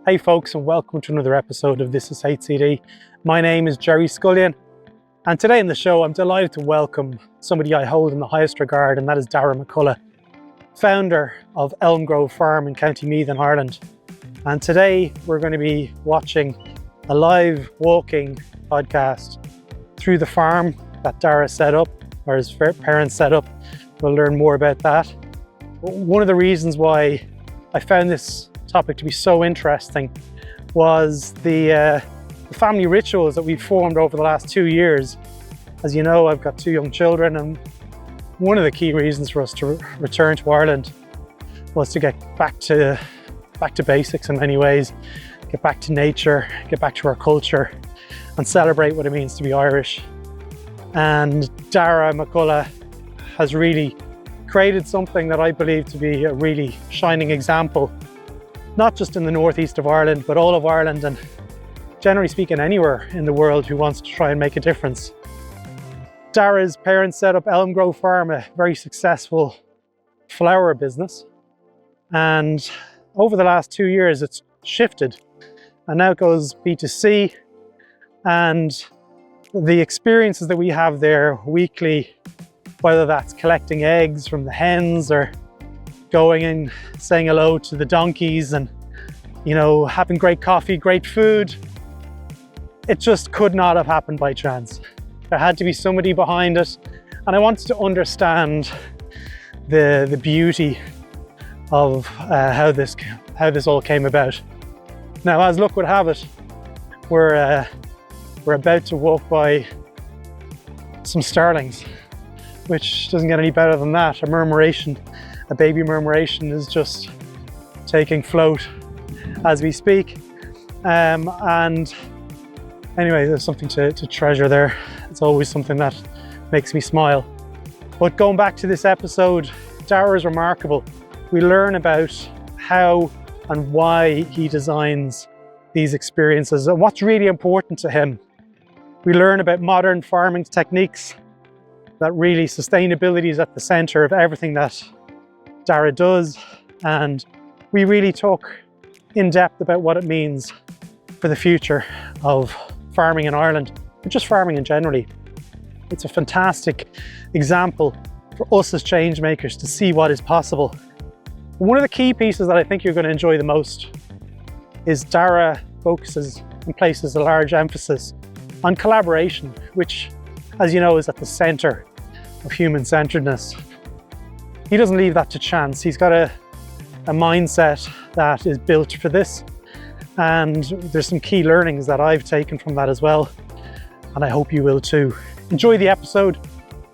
Hey folks, and welcome to another episode of This is HCD. My name is Gerry Scullion, and today in the show I'm delighted to welcome somebody I hold in the highest regard, and that is Darragh McCullough, founder of Elm Grove Farm in County Meath in Ireland. And today we're going to be watching a live walking podcast through the farm that Darragh set up, or his parents set up. We'll learn more about that. One of the reasons why I found this topic to be so interesting was the family rituals that we've formed over the last 2 years. As you know, I've got 2 young children, and one of the key reasons for us to return to Ireland was to get back to basics in many ways, get back to nature, get back to our culture, and celebrate what it means to be Irish. And Darragh McCullough has really created something that I believe to be a really shining example, not just in the northeast of Ireland, but all of Ireland, and generally speaking anywhere in the world who wants to try and make a difference. Darragh's parents set up Elmgrove Farm, a very successful flower business, and over the last 2 years it's shifted and now it goes B2C, and the experiences that we have there weekly, whether that's collecting eggs from the hens or going and saying hello to the donkeys and, you know, having great coffee, great food, it just could not have happened by chance. There had to be somebody behind it, and I wanted to understand the beauty of how this all came about. Now, as luck would have it, we're about to walk by some starlings, which doesn't get any better than that. A baby murmuration is just taking float as we speak. And anyway, there's something to treasure there. It's always something that makes me smile. But going back to this episode, Darragh is remarkable. We learn about how and why he designs these experiences and what's really important to him. We learn about modern farming techniques, that really sustainability is at the center of everything that Darragh does, and we really talk in depth about what it means for the future of farming in Ireland, but just farming in generally. It's a fantastic example for us as change makers to see what is possible. One of the key pieces that I think you're going to enjoy the most is Darragh focuses and places a large emphasis on collaboration, which, as you know, is at the center of human-centeredness. He doesn't leave that to chance. He's got a mindset that is built for this, and there's some key learnings that I've taken from that as well, and I hope you will too. Enjoy the episode.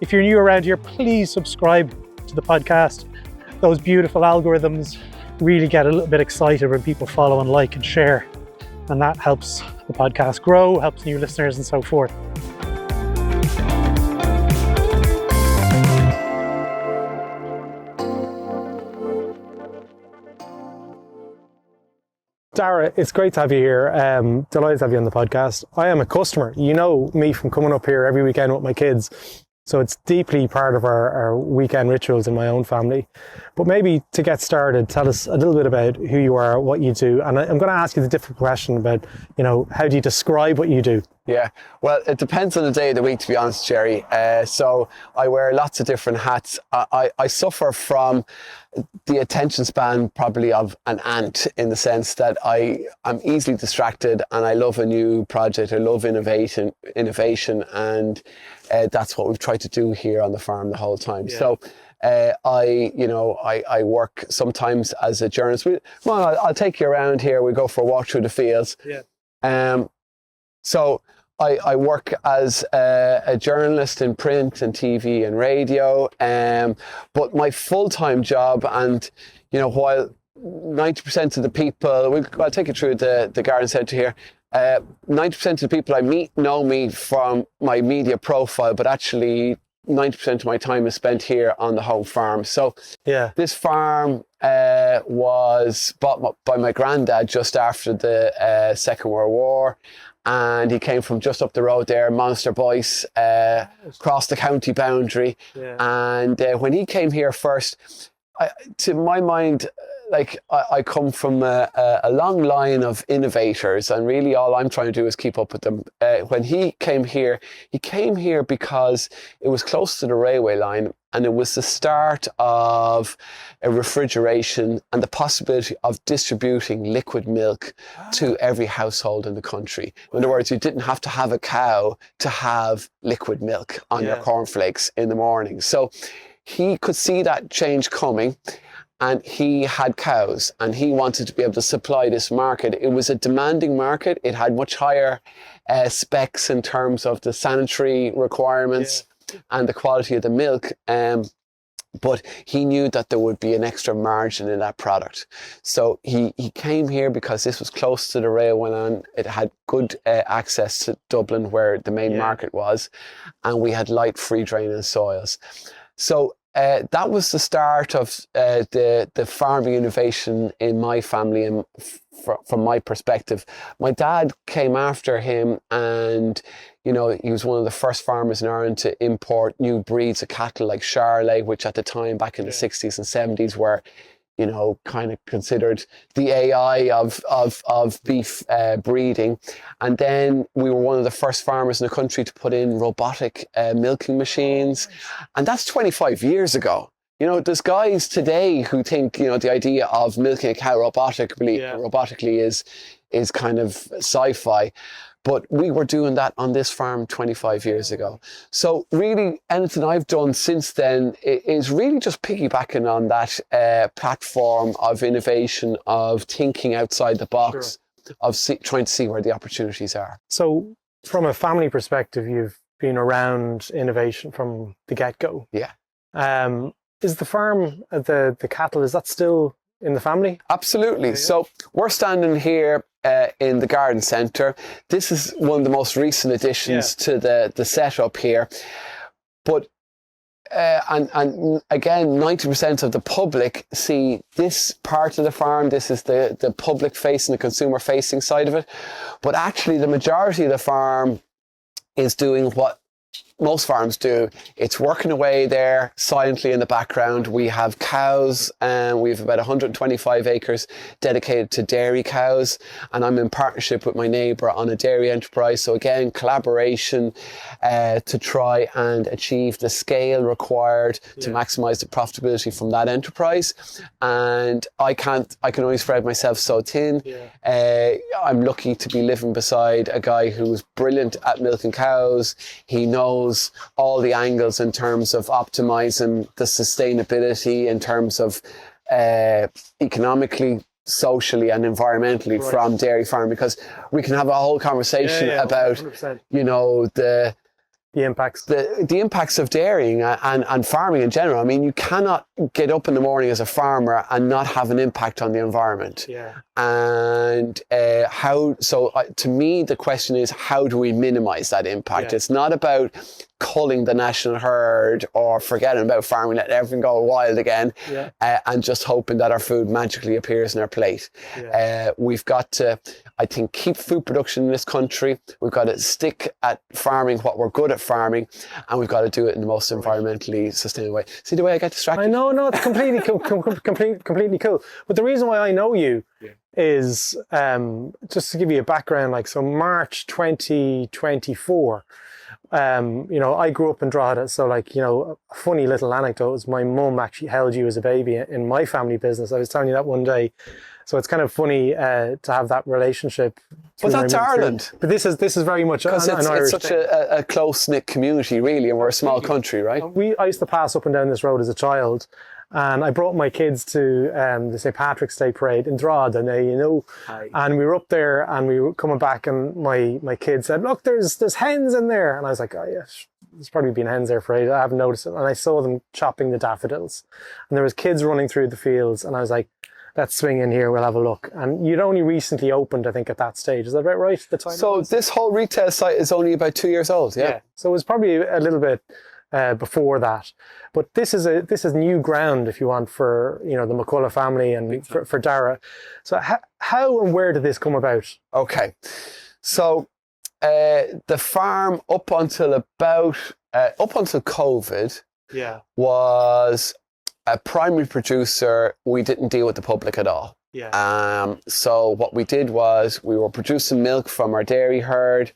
If you're new around here, please subscribe to the podcast. Those beautiful algorithms really get a little bit excited when people follow and like and share, and that helps the podcast grow, helps new listeners and so forth. Darragh, it's great to have you here. Delighted to have you on the podcast. I am a customer. You know me from coming up here every weekend with my kids. So it's deeply part of our weekend rituals in my own family. But maybe to get started, tell us a little bit about who you are, what you do. And I'm going to ask you the difficult question about, you know, how do you describe what you do? Yeah, well, it depends on the day of the week, to be honest, Gerry. So I wear lots of different hats. I suffer from the attention span probably of an ant, in the sense that I'm easily distracted, and I love a new project. I love innovation, and that's what we've tried to do here on the farm the whole time. Yeah. So I work sometimes as a journalist. I'll take you around here. We go for a walk through the fields. Yeah. So I work as a journalist in print and TV and radio, but my full-time job, and you know, while 90% of the people, I'll take you through the garden centre here, 90% of the people I meet know me from my media profile, but actually 90% of my time is spent here on the home farm. So yeah, this farm was bought by my granddad just after the Second World War. And he came from just up the road there, Monster Boyce, across the county boundary. Yeah. And when he came here first, to my mind, like I come from a long line of innovators, and really all I'm trying to do is keep up with them. When he came here because it was close to the railway line, and it was the start of a refrigeration and the possibility of distributing liquid milk to every household in the country. In other words, you didn't have to have a cow to have liquid milk on your cornflakes in the morning. So he could see that change coming, and he had cows, and he wanted to be able to supply this market. It was a demanding market. It had much higher specs in terms of the sanitary requirements and the quality of the milk. But he knew that there would be an extra margin in that product. So he came here because this was close to the railway line. It had good access to Dublin, where the main market was, and we had light free draining soils. So that was the start of the farming innovation in my family, and from my perspective. My dad came after him, and he was one of the first farmers in Ireland to import new breeds of cattle like Charolais, which at the time, back in the 60s and 70s, were kind of considered the AI of beef breeding. And then we were one of the first farmers in the country to put in robotic milking machines. And that's 25 years ago. There's guys today who think, the idea of milking a cow robotically is kind of sci-fi. But we were doing that on this farm 25 years ago. So really, anything I've done since then is really just piggybacking on that platform of innovation, of thinking outside the box, of trying to see where the opportunities are. So from a family perspective, you've been around innovation from the get-go. Yeah. Is the farm, the cattle, is that still in the family? Absolutely. So we're standing here in the garden centre. This is one of the most recent additions to the setup here. But and again, 90% of the public see this part of the farm. This is the public facing, the consumer facing side of it. But actually the majority of the farm is doing what most farms do. It's working away there silently in the background. We have cows, and we have about 125 acres dedicated to dairy cows, and I'm in partnership with my neighbour on a dairy enterprise. So again, collaboration to try and achieve the scale required to maximise the profitability from that enterprise. And I can only spread myself so thin. I'm lucky to be living beside a guy who's brilliant at milking cows. He knows all the angles in terms of optimizing the sustainability, in terms of economically, socially and environmentally from dairy farm, because we can have a whole conversation about 100%. The impacts. The impacts of dairying and farming in general. I mean, you cannot get up in the morning as a farmer and not have an impact on the environment. And to me, the question is, how do we minimize that impact? It's not about culling the national herd or forgetting about farming, letting everything go wild again, and just hoping that our food magically appears in our plate. We've got to, I think, keep food production in this country. We've got to stick at farming what we're good at farming, and we've got to do it in the most environmentally sustainable way. See the way I get distracted? I know, it's completely completely cool. But the reason why I know you is, just to give you a background, so March 2024, I grew up in Drogheda, so a funny little anecdote is my mum actually held you as a baby in my family business. I was telling you that one day. So it's kind of funny to have that relationship. But that's Ireland. But this is very much an Irish it's such a close-knit community, really, and we're a small country, right? I used to pass up and down this road as a child, and I brought my kids to the St. Patrick's Day parade in Drogheda, and we were up there, and we were coming back, and my kids said, "Look, there's hens in there," and I was like, "Oh yes, there's probably been hens there for ages. I haven't noticed it." And I saw them chopping the daffodils, and there was kids running through the fields, and I was like, let's swing in here, we'll have a look. And you'd only recently opened, I think, at that stage. Is that about right at the time? So this whole retail site is only about 2 years old, yeah? So it was probably a little bit before that. But this is new ground, if you want, for the McCullough family and for Darragh. So how and where did this come about? Okay. So the farm up until COVID was a primary producer, we didn't deal with the public at all. Yeah. So what we did was we were producing milk from our dairy herd,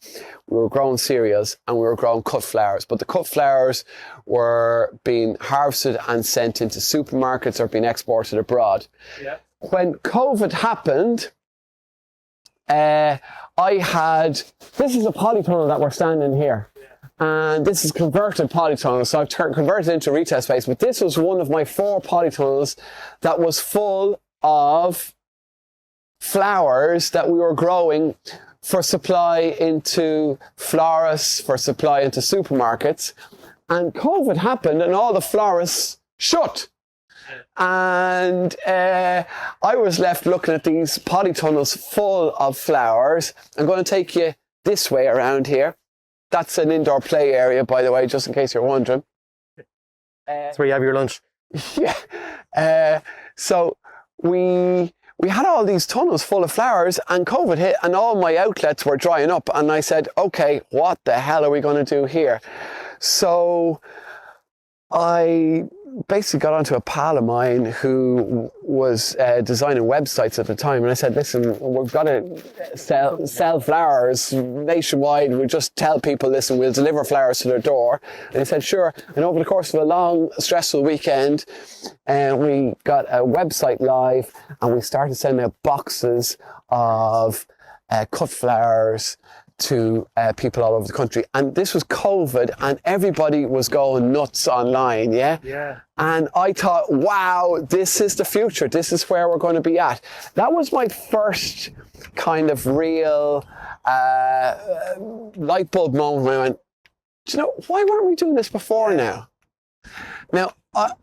we were growing cereals, and we were growing cut flowers. But the cut flowers were being harvested and sent into supermarkets or being exported abroad. Yeah. When COVID happened, this is a polytunnel that we're standing here. And this is converted polytunnel, so I've converted it into retail space. But this was one of my 4 polytunnels that was full of flowers that we were growing for supply into florists, for supply into supermarkets. And COVID happened and all the florists shut. And I was left looking at these polytunnels full of flowers. I'm going to take you this way around here. That's an indoor play area, by the way, just in case you're wondering. That's where you have your lunch. Yeah. So we had all these tunnels full of flowers, and COVID hit and all my outlets were drying up. And I said, okay, what the hell are we going to do here? So I basically got onto a pal of mine who was designing websites at the time, and I said, listen, we've got to sell flowers nationwide. We just tell people, listen, we'll deliver flowers to their door. And he said, sure. And over the course of a long, stressful weekend, we got a website live, and we started sending out boxes of cut flowers to people all over the country. And this was COVID, and everybody was going nuts online, yeah? And I thought, wow, this is the future. This is where we're going to be at. That was my first kind of real light bulb moment when I went, do you know, why weren't we doing this before now? Now,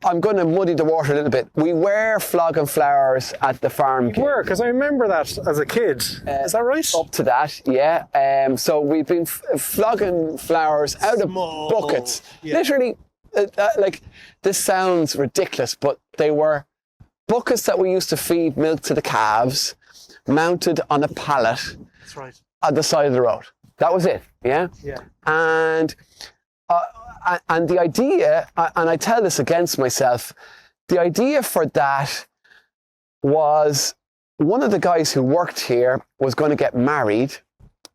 I'm going to muddy the water a little bit. We were flogging flowers at the farm. We were, because I remember that as a kid. Is that right? Up to that, yeah. So we've been flogging flowers out of buckets. Yeah. Literally, like, this sounds ridiculous, but they were buckets that we used to feed milk to the calves, mounted on a pallet. That's right. At the side of the road. That was it, yeah? Yeah. And the idea, and I tell this against myself, the idea for that was one of the guys who worked here was going to get married,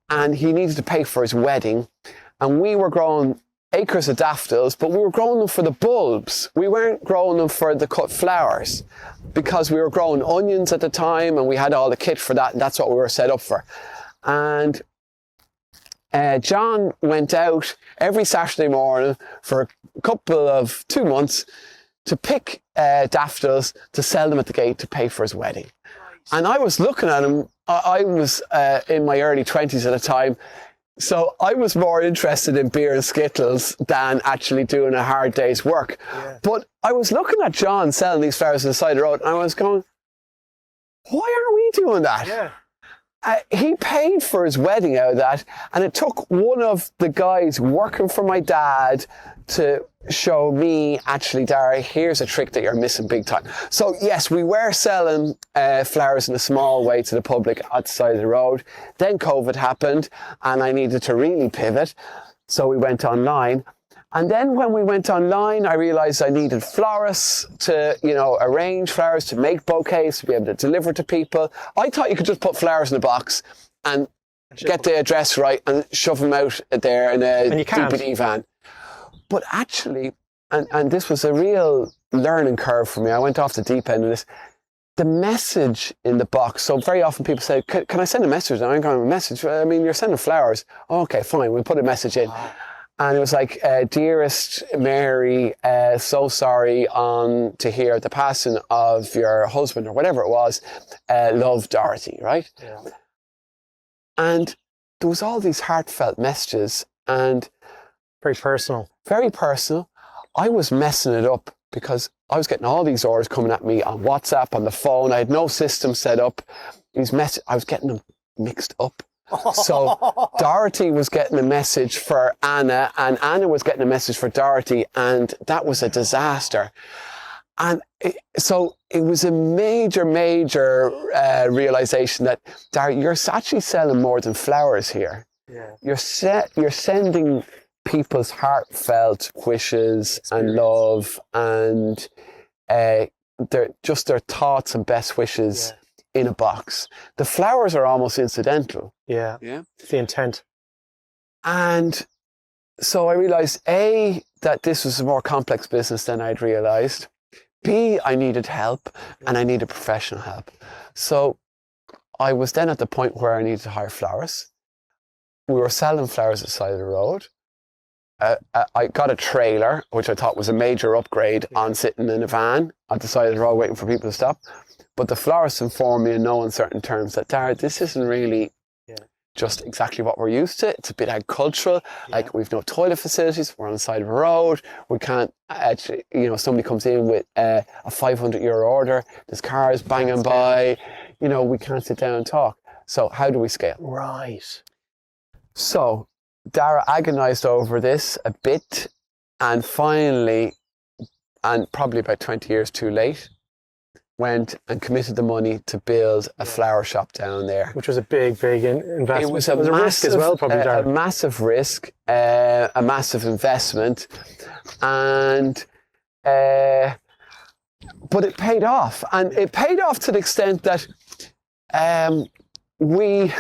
and he needed to pay for his wedding. And we were growing acres of daffodils, but we were growing them for the bulbs. We weren't growing them for the cut flowers, because we were growing onions at the time, and we had all the kit for that, and that's what we were set up for. And John went out every Saturday morning for a couple of 2 months to pick daffodils to sell them at the gate to pay for his wedding. Right. And I was looking at him. I was in my early 20s at the time, so I was more interested in beer and Skittles than actually doing a hard day's work. Yeah. But I was looking at John selling these flowers on the side of the road, and I was going, why aren't we doing that? Yeah. He paid for his wedding out of that, and it took one of the guys working for my dad to show me, actually, Darragh, here's a trick that you're missing big time. So yes, we were selling flowers in a small way to the public at the side of the road. Then COVID happened, and I needed to really pivot. So we went online. And then when we went online, I realized I needed florists to, arrange flowers, to make bouquets, to be able to deliver to people. I thought you could just put flowers in a box and get the address right and shove them out there in a DPD van. But actually, and this was a real learning curve for me. I went off the deep end of this. The message in the box. So very often people say, can I send a message? And I'm going, a message? I mean, you're sending flowers. Oh, okay, fine. We'll put a message in. And it was like, dearest Mary, so sorry to hear the passing of your husband, or whatever it was. Love, Dorothy, right? Yeah. And there was all these heartfelt messages, and very personal. Very personal. I was messing it up because I was getting all these orders coming at me on WhatsApp, on the phone. I had no system set up. I was getting them mixed up. So Dorothy was getting a message for Anna, and Anna was getting a message for Dorothy, and that was a disaster. And so it was a major realization that, Darragh, you're actually selling more than flowers here. Yeah. You're sending people's heartfelt wishes and love, and they're just their thoughts and best wishes in a box. The flowers are almost incidental. Yeah. It's the intent. And so I realized, A, that this was a more complex business than I'd realized. B, I needed help, and I needed professional help. So I was then at the point where I needed to hire florists. We were selling flowers at the side of the road. I got a trailer, which I thought was a major upgrade on sitting in a van at the side of the road waiting for people to stop. But the florist informed me in no uncertain terms that, Darragh, this isn't really just exactly what we're used to. It's a bit agricultural. Like, we've no toilet facilities. We're on the side of a road. We can't actually, somebody comes in with a €500 order. There's cars banging by. We can't sit down and talk. So how do we scale? Right. So Darragh agonized over this a bit, and finally, and probably about 20 years too late, went and committed the money to build a flower shop down there. Which was a big investment. It was a risk as well, probably, Darragh. A massive risk, a massive investment, and but it paid off. And it paid off to the extent that we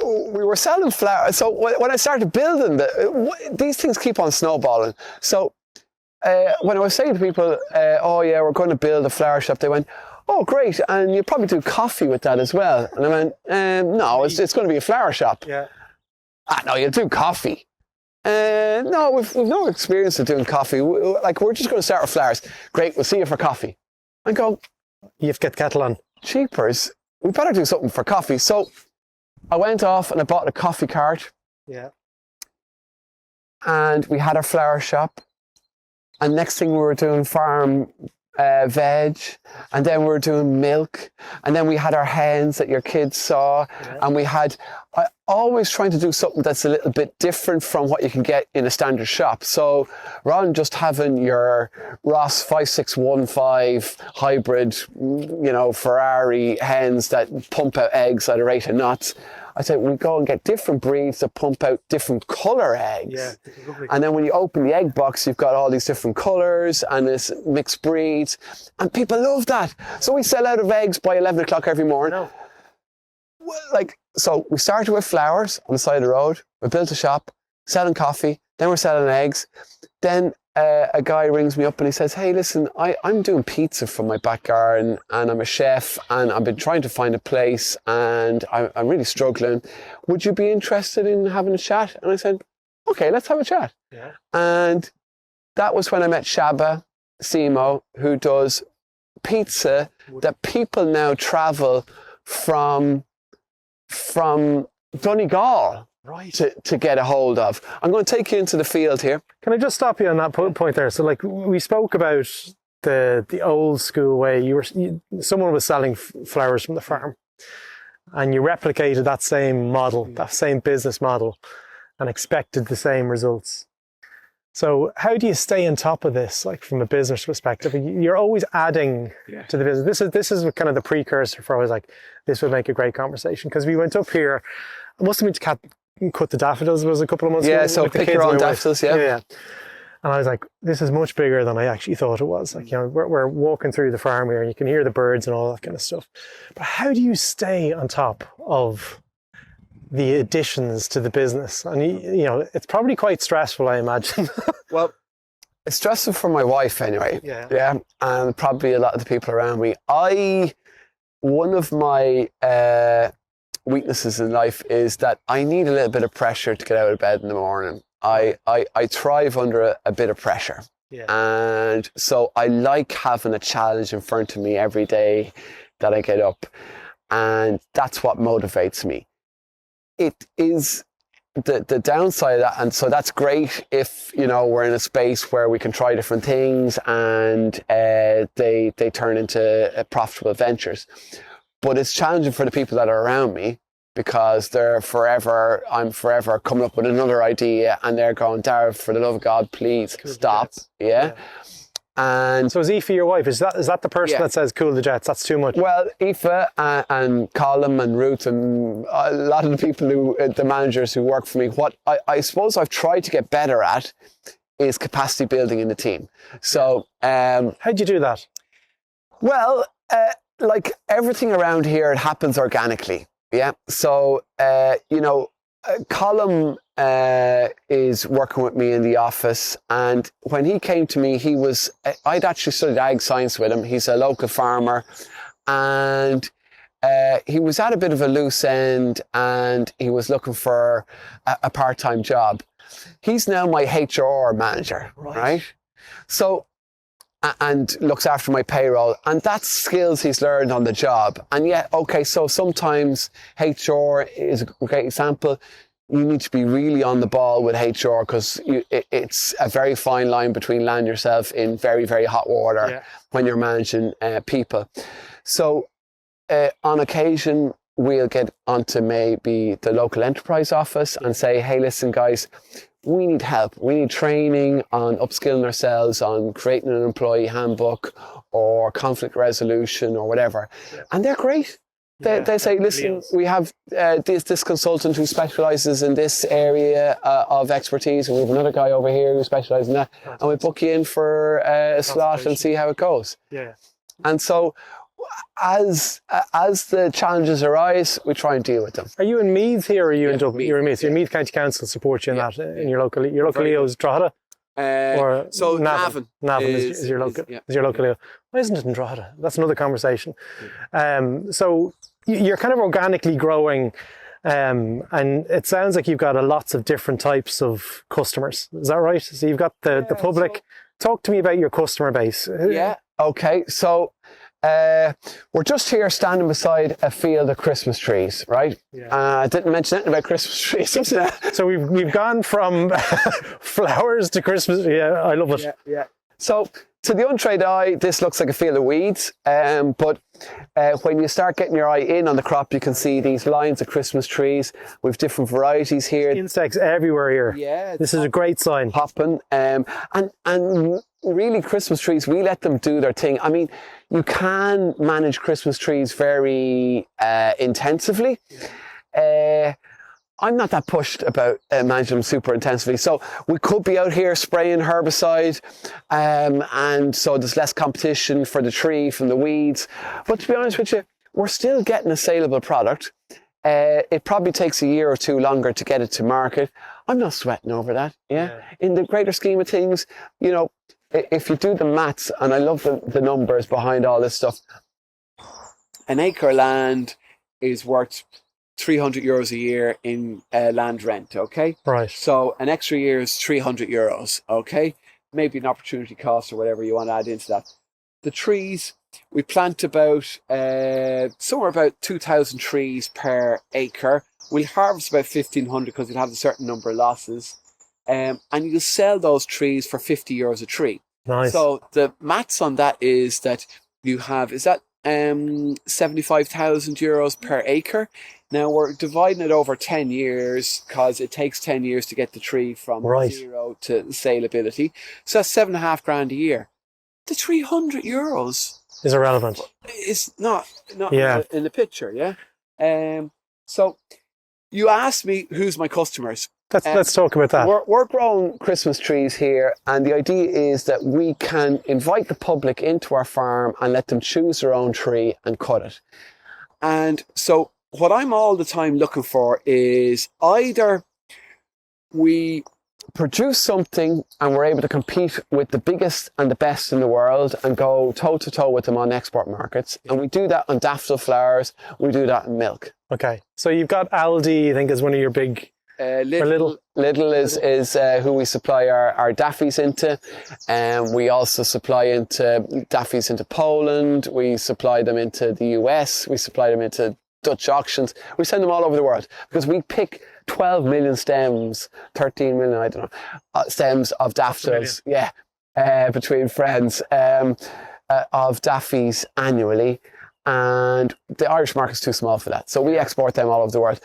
were selling flowers. So when I started building, these things keep on snowballing. So when I was saying to people, we're going to build a flower shop, they went, oh, great, and you probably do coffee with that as well. And I went, no, it's going to be a flower shop. Yeah. No, you'll do coffee. No, we've no experience of doing coffee. We're just going to start with flowers. Great, we'll see you for coffee. I go, you have to get the kettle on. Cheapers, we better do something for coffee. So I went off and I bought a coffee cart. Yeah. And we had our flower shop. And next thing we were doing farm veg, and then we were doing milk, and then we had our hens that your kids saw, and we had always trying to do something that's a little bit different from what you can get in a standard shop. So rather than just having your Ross 5615 hybrid, Ferrari hens that pump out eggs at a rate of knots, I said, we go and get different breeds that pump out different colour eggs. Yeah, and then when you open the egg box, you've got all these different colours and it's mixed breeds. And people love that. So we sell out of eggs by 11 o'clock every morning. So we started with flowers on the side of the road. We built a shop, selling coffee. Then we're selling eggs. Then a guy rings me up and he says, hey, listen, I'm doing pizza from my back garden and I'm a chef and I've been trying to find a place and I'm really struggling. Would you be interested in having a chat? And I said, okay, let's have a chat. Yeah. And that was when I met Shaba Simo, who does pizza that people now travel from Donegal. Right. To get a hold of. I'm going to take you into the field here. Can I just stop you on that point there? So, we spoke about the old school way. Someone was selling flowers from the farm, and you replicated that same model, that same business model, and expected the same results. So, how do you stay on top of this, from a business perspective? You're always adding to the business. This is kind of the precursor for always this would make a great conversation, because we went up here. I must have been to cut the daffodils. Was a couple of months ago. Yeah, so pick your own daffodils, yeah. And I was like, this is much bigger than I actually thought it was. We're walking through the farm here and you can hear the birds and all that kind of stuff. But how do you stay on top of the additions to the business? And, it's probably quite stressful, I imagine. Well, it's stressful for my wife anyway. Yeah. And probably a lot of the people around me. One of my weaknesses in life is that I need a little bit of pressure to get out of bed in the morning. I thrive under a bit of pressure. Yeah. And so I like having a challenge in front of me every day that I get up. And that's what motivates me. It is the downside of that. And so that's great if, we're in a space where we can try different things and they turn into profitable ventures. But it's challenging for the people that are around me because I'm forever coming up with another idea and they're going, Darragh, for the love of God, please stop. Yeah. And so is Aoife your wife? Is that the person that says, cool the jets, that's too much? Well, Aoife and Colin and Ruth and a lot of the people the managers who work for me, what I suppose I've tried to get better at is capacity building in the team. So, how'd you do that? Well, like everything around here, it happens organically. Yeah. So, Colm is working with me in the office, and when he came to me, I'd actually studied ag science with him. He's a local farmer, and he was at a bit of a loose end, and he was looking for a part-time job. He's now my HR manager, right? So, and looks after my payroll, and that's skills he's learned on the job. And yeah, okay, so sometimes HR is a great example. You need to be really on the ball with HR, because it's a very fine line between landing yourself in very, very hot water when you're managing people. So on occasion, we'll get onto maybe the local enterprise office and say, hey, listen, guys, we need help. We need training on upskilling ourselves, on creating an employee handbook or conflict resolution or whatever. Yeah. And they're great. They say, listen, we have this consultant who specialises in this area of expertise, and we have another guy over here who specialises in that, and we book you in for a slot and see how it goes. Yeah. And so as the challenges arise, we try and deal with them. Are you in Meath here, or are you in Dublin? You're in Meath. So your Meath County Council supports you in that, in your local EO is Drogheda? So Navan is your local EO. Why isn't it in Drogheda? That's another conversation. So you're kind of organically growing, and it sounds like you've got lots of different types of customers. Is that right? So you've got the public. Talk to me about your customer base. Yeah. Okay. So we're just here standing beside a field of Christmas trees, right? Yeah. I didn't mention anything about Christmas trees. So we've gone from flowers to Christmas. Yeah, I love it. Yeah. So to the untrained eye, this looks like a field of weeds. But when you start getting your eye in on the crop, you can see these lines of Christmas trees with different varieties here. Insects everywhere here. Yeah. This is a great sign. Hopping. And really, Christmas trees, we let them do their thing. I mean, you can manage Christmas trees very intensively. I'm not that pushed about managing them super intensively. So we could be out here spraying herbicide, and so there's less competition for the tree from the weeds. But to be honest with you, we're still getting a saleable product. It probably takes a year or two longer to get it to market. I'm not sweating over that. Yeah. In the greater scheme of things, you know, if you do the maths, and I love the numbers behind all this stuff, an acre of land is worth €300 a year in land rent, okay? Right. So an extra year is €300, okay? Maybe an opportunity cost or whatever you want to add into that. The trees, we plant about, somewhere about 2,000 trees per acre. We'll harvest about 1,500 because we'll have a certain number of losses. And you'll sell those trees for €50 a tree. Nice. So the maths on that is that you have, is that €75,000 per acre? Now we're dividing it over 10 years because it takes 10 years to get the tree from zero to saleability. So that's $7,500 a year. The €300 is irrelevant. It's not in the picture, yeah. So you asked me who's my customers. Let's talk about that. We're growing Christmas trees here, and the idea is that we can invite the public into our farm and let them choose their own tree and cut it. And so what I'm all the time looking for is either we produce something and we're able to compete with the biggest and the best in the world and go toe to toe with them on export markets. And we do that on daffodil flowers. We do that in milk. Okay. So you've got Aldi, I think, is one of your big... Lidl is who we supply our daffies into. We also supply into daffies into Poland. We supply them into the US. We supply them into Dutch auctions. We send them all over the world because we pick 12 million stems, 13 million, I don't know, stems of daffodils. Yeah, between friends of daffies annually. And the Irish market's too small for that. So we export them all over the world.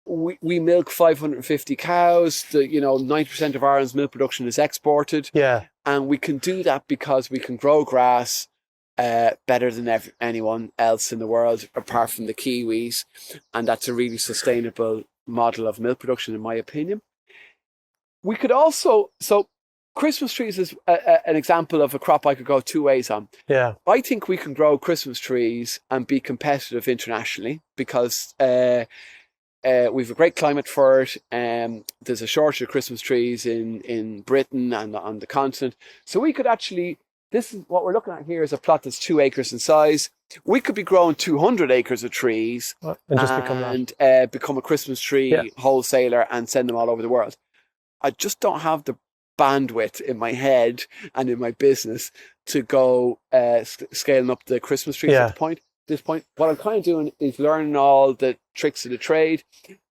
We milk 550 cows. 90% of Ireland's milk production is exported. Yeah. And we can do that because we can grow grass better than anyone else in the world, apart from the Kiwis. And that's a really sustainable model of milk production, in my opinion. We could also, so Christmas trees is an example of a crop I could go two ways on. Yeah. I think we can grow Christmas trees and be competitive internationally because we've a great climate for it. There's a shortage of Christmas trees in Britain and on the continent. So we could actually, this is what we're looking at here is a plot that's 2 acres in size. We could be growing 200 acres of trees and just become a Christmas tree wholesaler and send them all over the world. I just don't have the bandwidth in my head and in my business to go scaling up the Christmas trees at this point. What I'm kind of doing is learning all the tricks of the trade,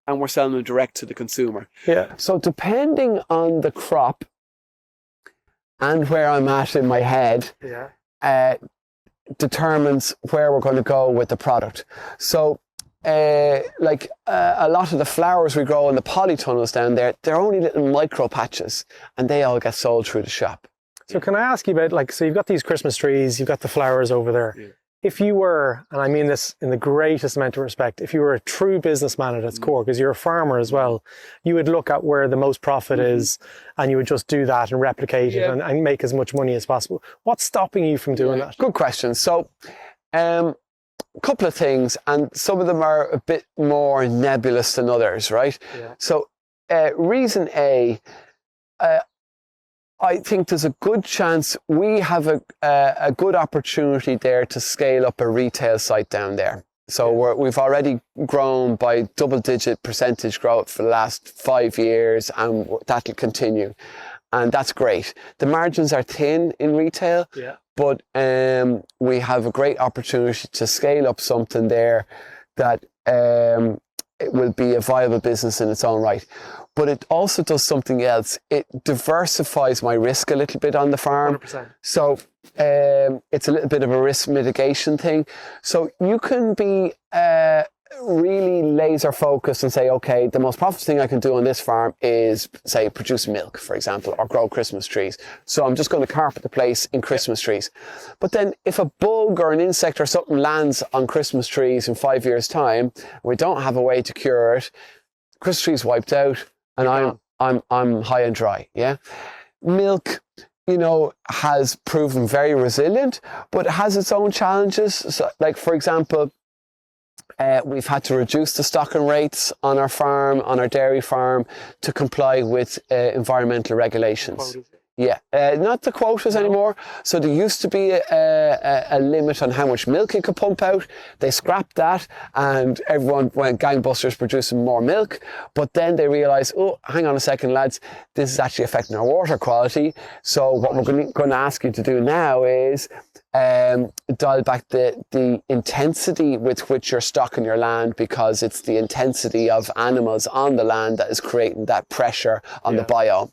and we're selling them direct to the consumer. Yeah. So depending on the crop and where I'm at in my head, determines where we're going to go with the product. So a lot of the flowers we grow in the polytunnels down there, they're only little micro patches, and they all get sold through the shop. So can I ask you about, so you've got these Christmas trees, you've got the flowers over there. Yeah. If you were, and I mean this in the greatest amount of respect, if you were a true businessman at its core, because you're a farmer as well, you would look at where the most profit is, and you would just do that and replicate it and make as much money as possible. What's stopping you from doing that? Good question. So, a couple of things, and some of them are a bit more nebulous than others, right? Yeah. So, reason A, I think there's a good chance we have a good opportunity there to scale up a retail site down there. So we've already grown by double-digit percentage growth for the last 5 years, and that'll continue. And that's great. The margins are thin in retail, but we have a great opportunity to scale up something there that it will be a viable business in its own right. But it also does something else. It diversifies my risk a little bit on the farm. 100%. So it's a little bit of a risk mitigation thing. So you can be really laser focused and say, okay, the most profitable thing I can do on this farm is, say, produce milk, for example, or grow Christmas trees. So I'm just going to carpet the place in Christmas trees. But then if a bug or an insect or something lands on Christmas trees in 5 years' time, and we don't have a way to cure it, Christmas trees wiped out, and I'm high and dry. Yeah, milk, has proven very resilient, but it has its own challenges. So, like for example, we've had to reduce the stocking rates on our farm, on our dairy farm, to comply with environmental regulations. Yeah, not the quotas anymore. So there used to be a limit on how much milk you could pump out. They scrapped that, and everyone went gangbusters producing more milk. But then they realised, oh, hang on a second, lads, this is actually affecting our water quality. So what we're going to ask you to do now is dial back the intensity with which you're stocking your land, because it's the intensity of animals on the land that is creating that pressure on the biome.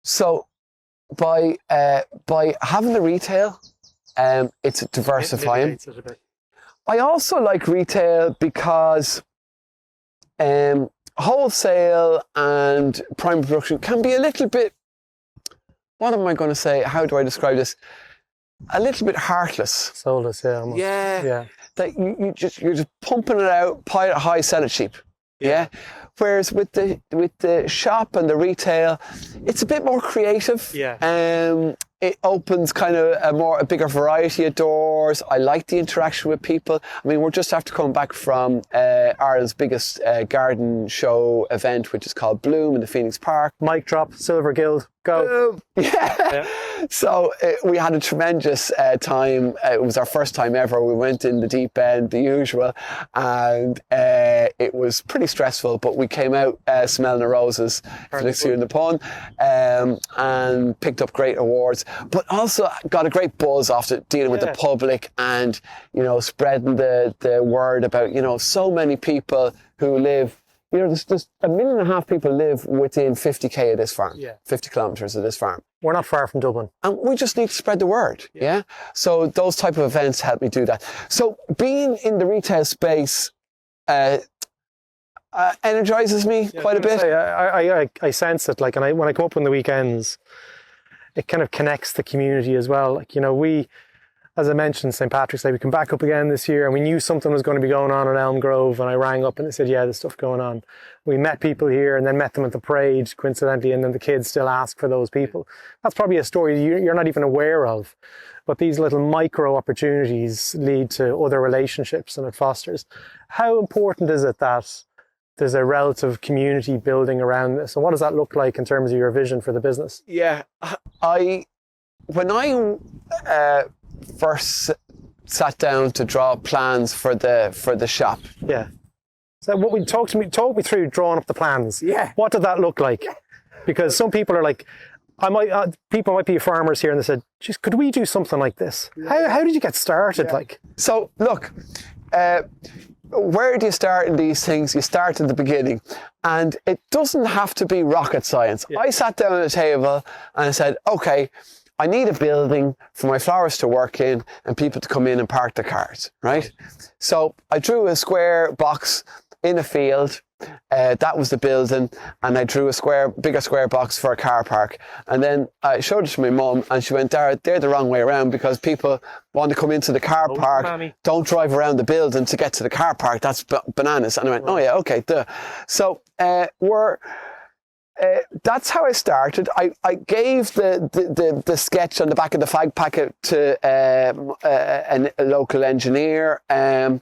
So by having the retail, it's diversifying. I also like retail because wholesale and primary production can be a little bit, what am I going to say? How do I describe this? A little bit heartless. Soulless, yeah. Almost. Yeah. That you're just pumping it out, pile it high, sell it cheap. Yeah. Whereas with the shop and the retail, it's a bit more creative. Yeah. It opens kind of a bigger variety of doors. I like the interaction with people. I mean, we're just after coming back from Ireland's biggest garden show event, which is called Bloom in the Phoenix Park. Mic drop, Silver Guild, go. Yeah. So we had a tremendous time. It was our first time ever. We went in the deep end, the usual, and it was pretty stressful, but we came out smelling the roses, next year in the pond, and picked up great awards, but also got a great buzz after dealing with the public and, spreading the word about, so many people who live, there's 1.5 million people live within 50k of this farm, 50 kilometres of this farm. We're not far from Dublin. And we just need to spread the word, So those type of events help me do that. So being in the retail space energizes me quite a bit. I sense it, and when I come up on the weekends, it kind of connects the community as well. as I mentioned, St. Patrick's Day, we come back up again this year, and we knew something was going to be going on in Elm Grove, and I rang up and they said, yeah, there's stuff going on. We met people here and then met them at the parade, coincidentally, and then the kids still ask for those people. That's probably a story you're not even aware of, but these little micro opportunities lead to other relationships and it fosters. How important is it that there's a relative community building around this? And what does that look like in terms of your vision for the business? Yeah, when I first sat down to draw plans for the shop. Yeah. So what talk me through drawing up the plans. Yeah. What did that look like? Because some people are like, people might be farmers here and they said, geez, could we do something like this? Yeah. How did you get started? Yeah. So look, where do you start in these things? You start at the beginning, and it doesn't have to be rocket science. Yeah. I sat down at a table and I said, okay, I need a building for my flowers to work in and people to come in and park their cars, right? So I drew a square box in a field. That was the building, and I drew a bigger square box for a car park. And then I showed it to my mum, and she went, Darragh, they're the wrong way around, because people want to come into the car park, mommy. Don't drive around the building to get to the car park. That's bananas. And I went, oh yeah, okay, duh. So that's how I started. I gave the sketch on the back of the fag packet to a local engineer, and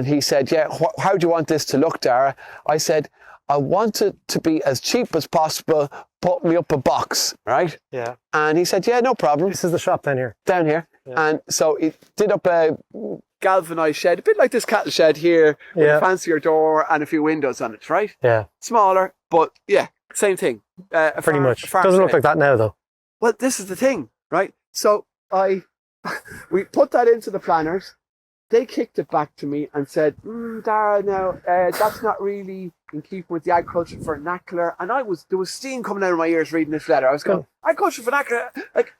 he said, yeah, how do you want this to look, Darragh? I said, I want it to be as cheap as possible. Put me up a box, right? Yeah. And he said, yeah, no problem. This is the shop down here. Down here. Yeah. And so he did up a galvanized shed, a bit like this cattle shed here, with a fancier door and a few windows on it, right? Yeah. Smaller, but yeah, same thing. Pretty much. Doesn't look like that now, though. Well, this is the thing, right? So we put that into the planners. They kicked it back to me and said, Darragh, now, that's not really in keeping with the agriculture vernacular. And there was steam coming out of my ears reading this letter. I was going, agriculture vernacular? Like,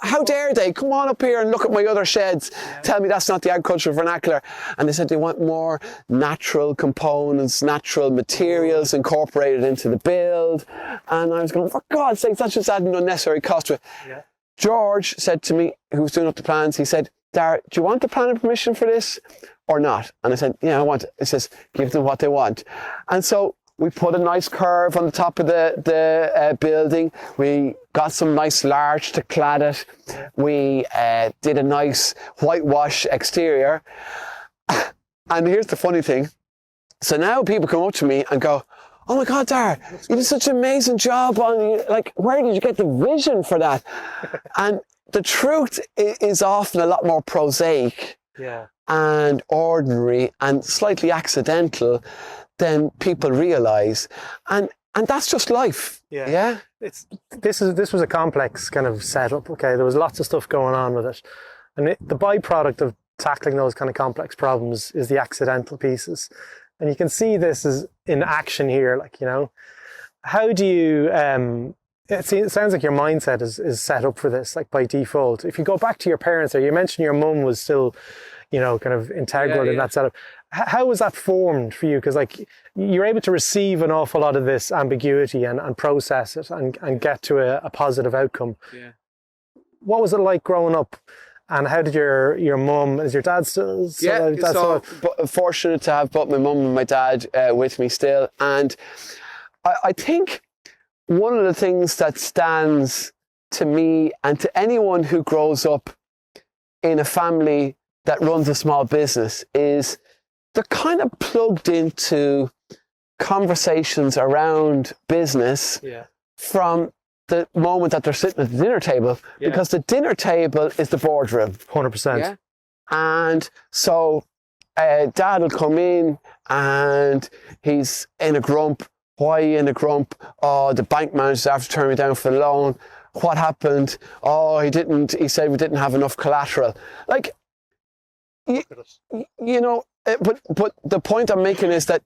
how dare they? Come on up here and look at my other sheds. Tell me that's not the agriculture vernacular. And they said they want more natural components, natural materials incorporated into the build. And I was going, for God's sake, that's just adding unnecessary cost to it. Yeah. George said to me, who was doing up the plans, he said, Darragh, do you want the planning permission for this or not? And I said, yeah, I want it. It says, give them what they want. And so we put a nice curve on the top of the building. We got some nice larch to clad it. We did a nice whitewash exterior. And here's the funny thing. So now people come up to me and go, oh my God, Darragh, you did such an amazing job on, like, where did you get the vision for that? And the truth is often a lot more prosaic and ordinary and slightly accidental than people realise. And that's just life. Yeah. This was a complex kind of setup. Okay, there was lots of stuff going on with it. And the byproduct of tackling those kind of complex problems is the accidental pieces. And you can see this is in action here, like, you know. How do you it sounds like your mindset is set up for this, like by default. If you go back to your parents, or you mentioned your mum was still, you know, kind of integral in that setup. How was that formed for you? Because like you're able to receive an awful lot of this ambiguity and process it and get to a positive outcome. Yeah. What was it like growing up? And how did your mum, is your dad still? So fortunate to have both my mum and my dad with me still. And I think one of the things that stands to me and to anyone who grows up in a family that runs a small business is they're kind of plugged into conversations around business from the moment that they're sitting at the dinner table, because the dinner table is the boardroom. 100%. Yeah? And so Dad will come in and he's in a grump. Why are you in a grump? Oh, the bank manager's after turning me down for the loan. What happened? Oh, he said we didn't have enough collateral. Like, you know, but the point I'm making is that,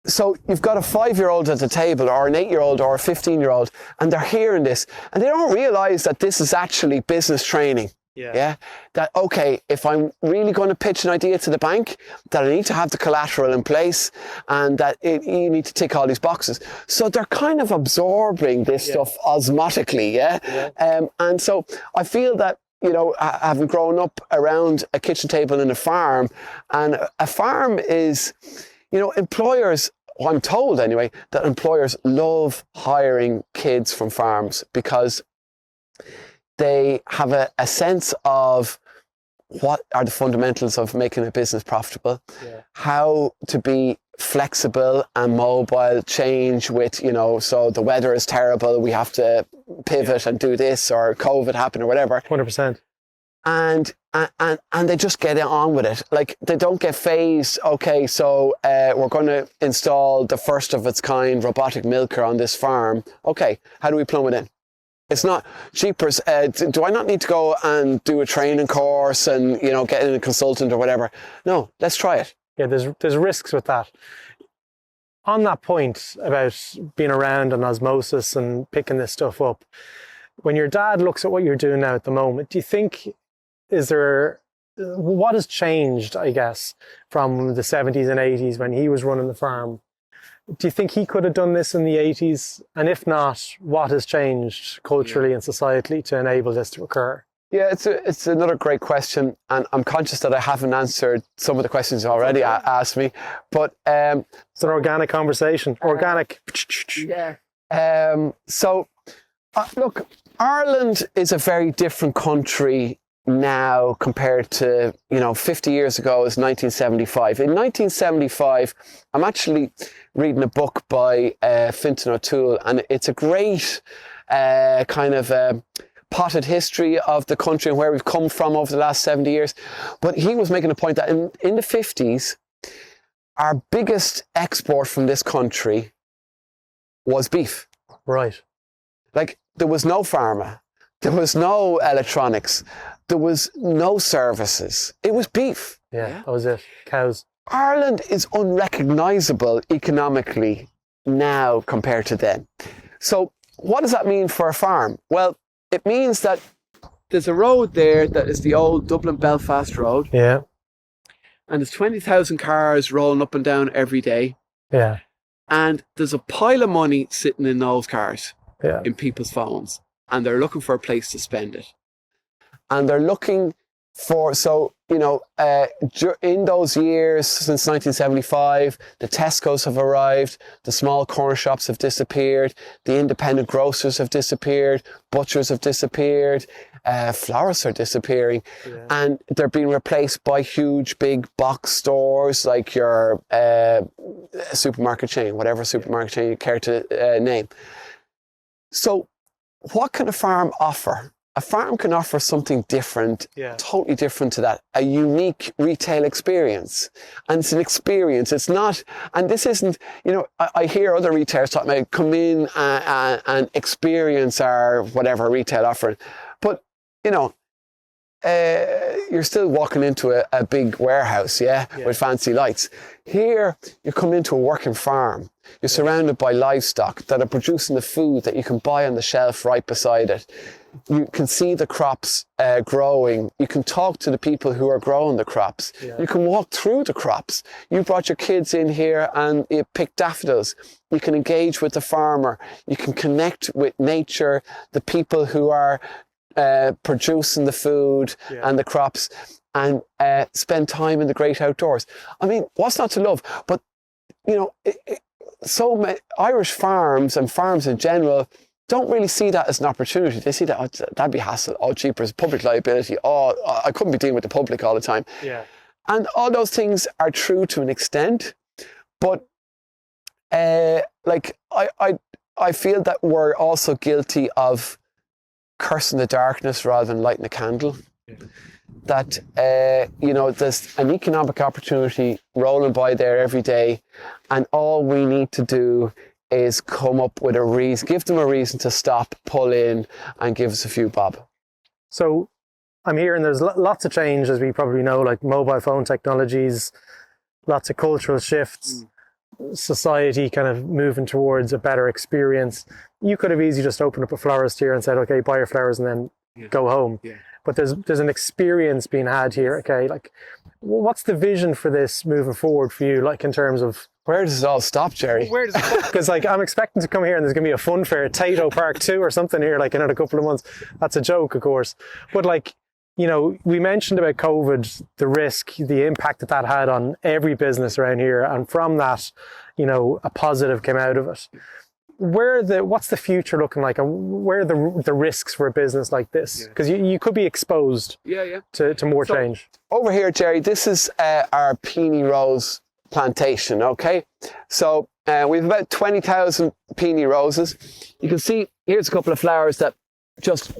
so you've got a 5-year-old at the table, or an 8-year-old, or a 15-year-old, and they're hearing this, and they don't realise that this is actually business training. Yeah. That, okay, if I'm really going to pitch an idea to the bank, that I need to have the collateral in place, and that you need to tick all these boxes. So they're kind of absorbing this stuff osmotically. And so I feel that, having grown up around a kitchen table in a farm, and a farm is, employers, I'm told anyway, that employers love hiring kids from farms because they have a sense of what are the fundamentals of making a business profitable, how to be flexible and mobile, change with, so the weather is terrible, we have to pivot and do this, or COVID happened or whatever. 100%. And they just get on with it. Like, they don't get phased. Okay, so we're going to install the first of its kind robotic milker on this farm. Okay, how do we plumb it in? It's not cheapers. Do I not need to go and do a training course and, get in a consultant or whatever? No, let's try it. Yeah, there's risks with that. On that point about being around and osmosis and picking this stuff up, when your dad looks at what you're doing now at the moment, do you think, what has changed, I guess, from the 70s and 80s when he was running the farm? Do you think he could have done this in the 80s? And if not, what has changed culturally and societally to enable this to occur? Yeah, it's another great question, and I'm conscious that I haven't answered some of the questions you already asked me, but it's an organic conversation. Organic. Yeah. Look, Ireland is a very different country now compared to 50 years ago is 1975. In 1975, I'm actually reading a book by Fintan O'Toole, and it's a great potted history of the country and where we've come from over the last 70 years. But he was making a point that in the 50s, our biggest export from this country was beef. Right. Like, there was no pharma, there was no electronics, there was no services. It was beef. Yeah, that was it. Cows. Ireland is unrecognisable economically now compared to then. So what does that mean for a farm? Well, it means that there's a road there that is the old Dublin-Belfast road. Yeah. And there's 20,000 cars rolling up and down every day. Yeah. And there's a pile of money sitting in those cars, in people's phones. And they're looking for a place to spend it. And they're looking for, in those years since 1975, the Tesco's have arrived, the small corner shops have disappeared, the independent grocers have disappeared, butchers have disappeared, florists are disappearing, and they're being replaced by huge big box stores like your supermarket chain, whatever supermarket chain you care to name. So what can a farm offer? A farm can offer something different, totally different to that, a unique retail experience. And it's an experience. It's not, and this isn't, I hear other retailers talking about come in and experience our whatever retail offering. But, you're still walking into a big warehouse, with fancy lights. Here, you come into a working farm. You're surrounded by livestock that are producing the food that you can buy on the shelf right beside it. You can see the crops growing. You can talk to the people who are growing the crops. You can walk through the crops. You brought your kids in here and you pick daffodils. You can engage with the farmer. You can connect with nature, the people who are producing the food and the crops, and spend time in the great outdoors. I mean, what's not to love? But, so many Irish farms and farms in general don't really see that as an opportunity. They see that, that'd be hassle, cheaper, public liability, I couldn't be dealing with the public all the time. Yeah. And all those things are true to an extent, but I feel that we're also guilty of cursing the darkness rather than lighting a candle. That, there's an economic opportunity rolling by there every day, and all we need to do is come up with a reason, give them a reason to stop, pull in, and give us a few bob. So I'm hearing there's lots of change, as we probably know, like mobile phone technologies, lots of cultural shifts, society kind of moving towards a better experience. You could have easily just opened up a florist here and said, okay, buy your flowers and then go home. Yeah. But there's an experience being had here. Okay, like, what's the vision for this moving forward for you? Like, in terms of where does it all stop, Gerry? Where does it? Because I'm expecting to come here and there's gonna be a fun fair, Tato Park 2 or something here, like in a couple of months. That's a joke, of course. But you know, we mentioned about COVID, the risk, the impact that that had on every business around here. And from that, you know, a positive came out of it. What's the future looking like, and where are the risks for a business like this? Because you could be exposed to more change. Over here, Gerry, this is our peony rose plantation, okay? So we have about 20,000 peony roses. You can see here's a couple of flowers that just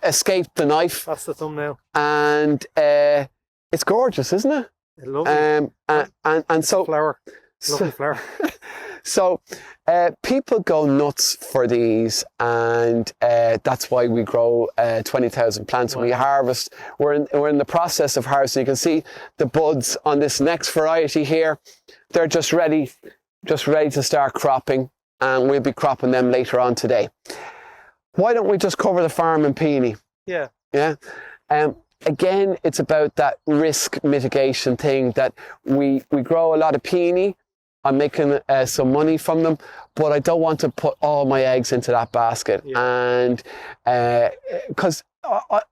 escaped the knife. That's the thumbnail. And it's gorgeous, isn't it? Lovely. And so flower. Lovely flower. So people go nuts for these, and that's why we grow 20,000 plants. Wow. And we harvest. We're in the process of harvesting. You can see the buds on this next variety here. They're just ready to start cropping, and we'll be cropping them later on today. Why don't we just cover the farm in peony? Yeah. Yeah. Again, it's about that risk mitigation thing, that we grow a lot of peony. I'm making some money from them, but I don't want to put all my eggs into that basket. Yeah. And because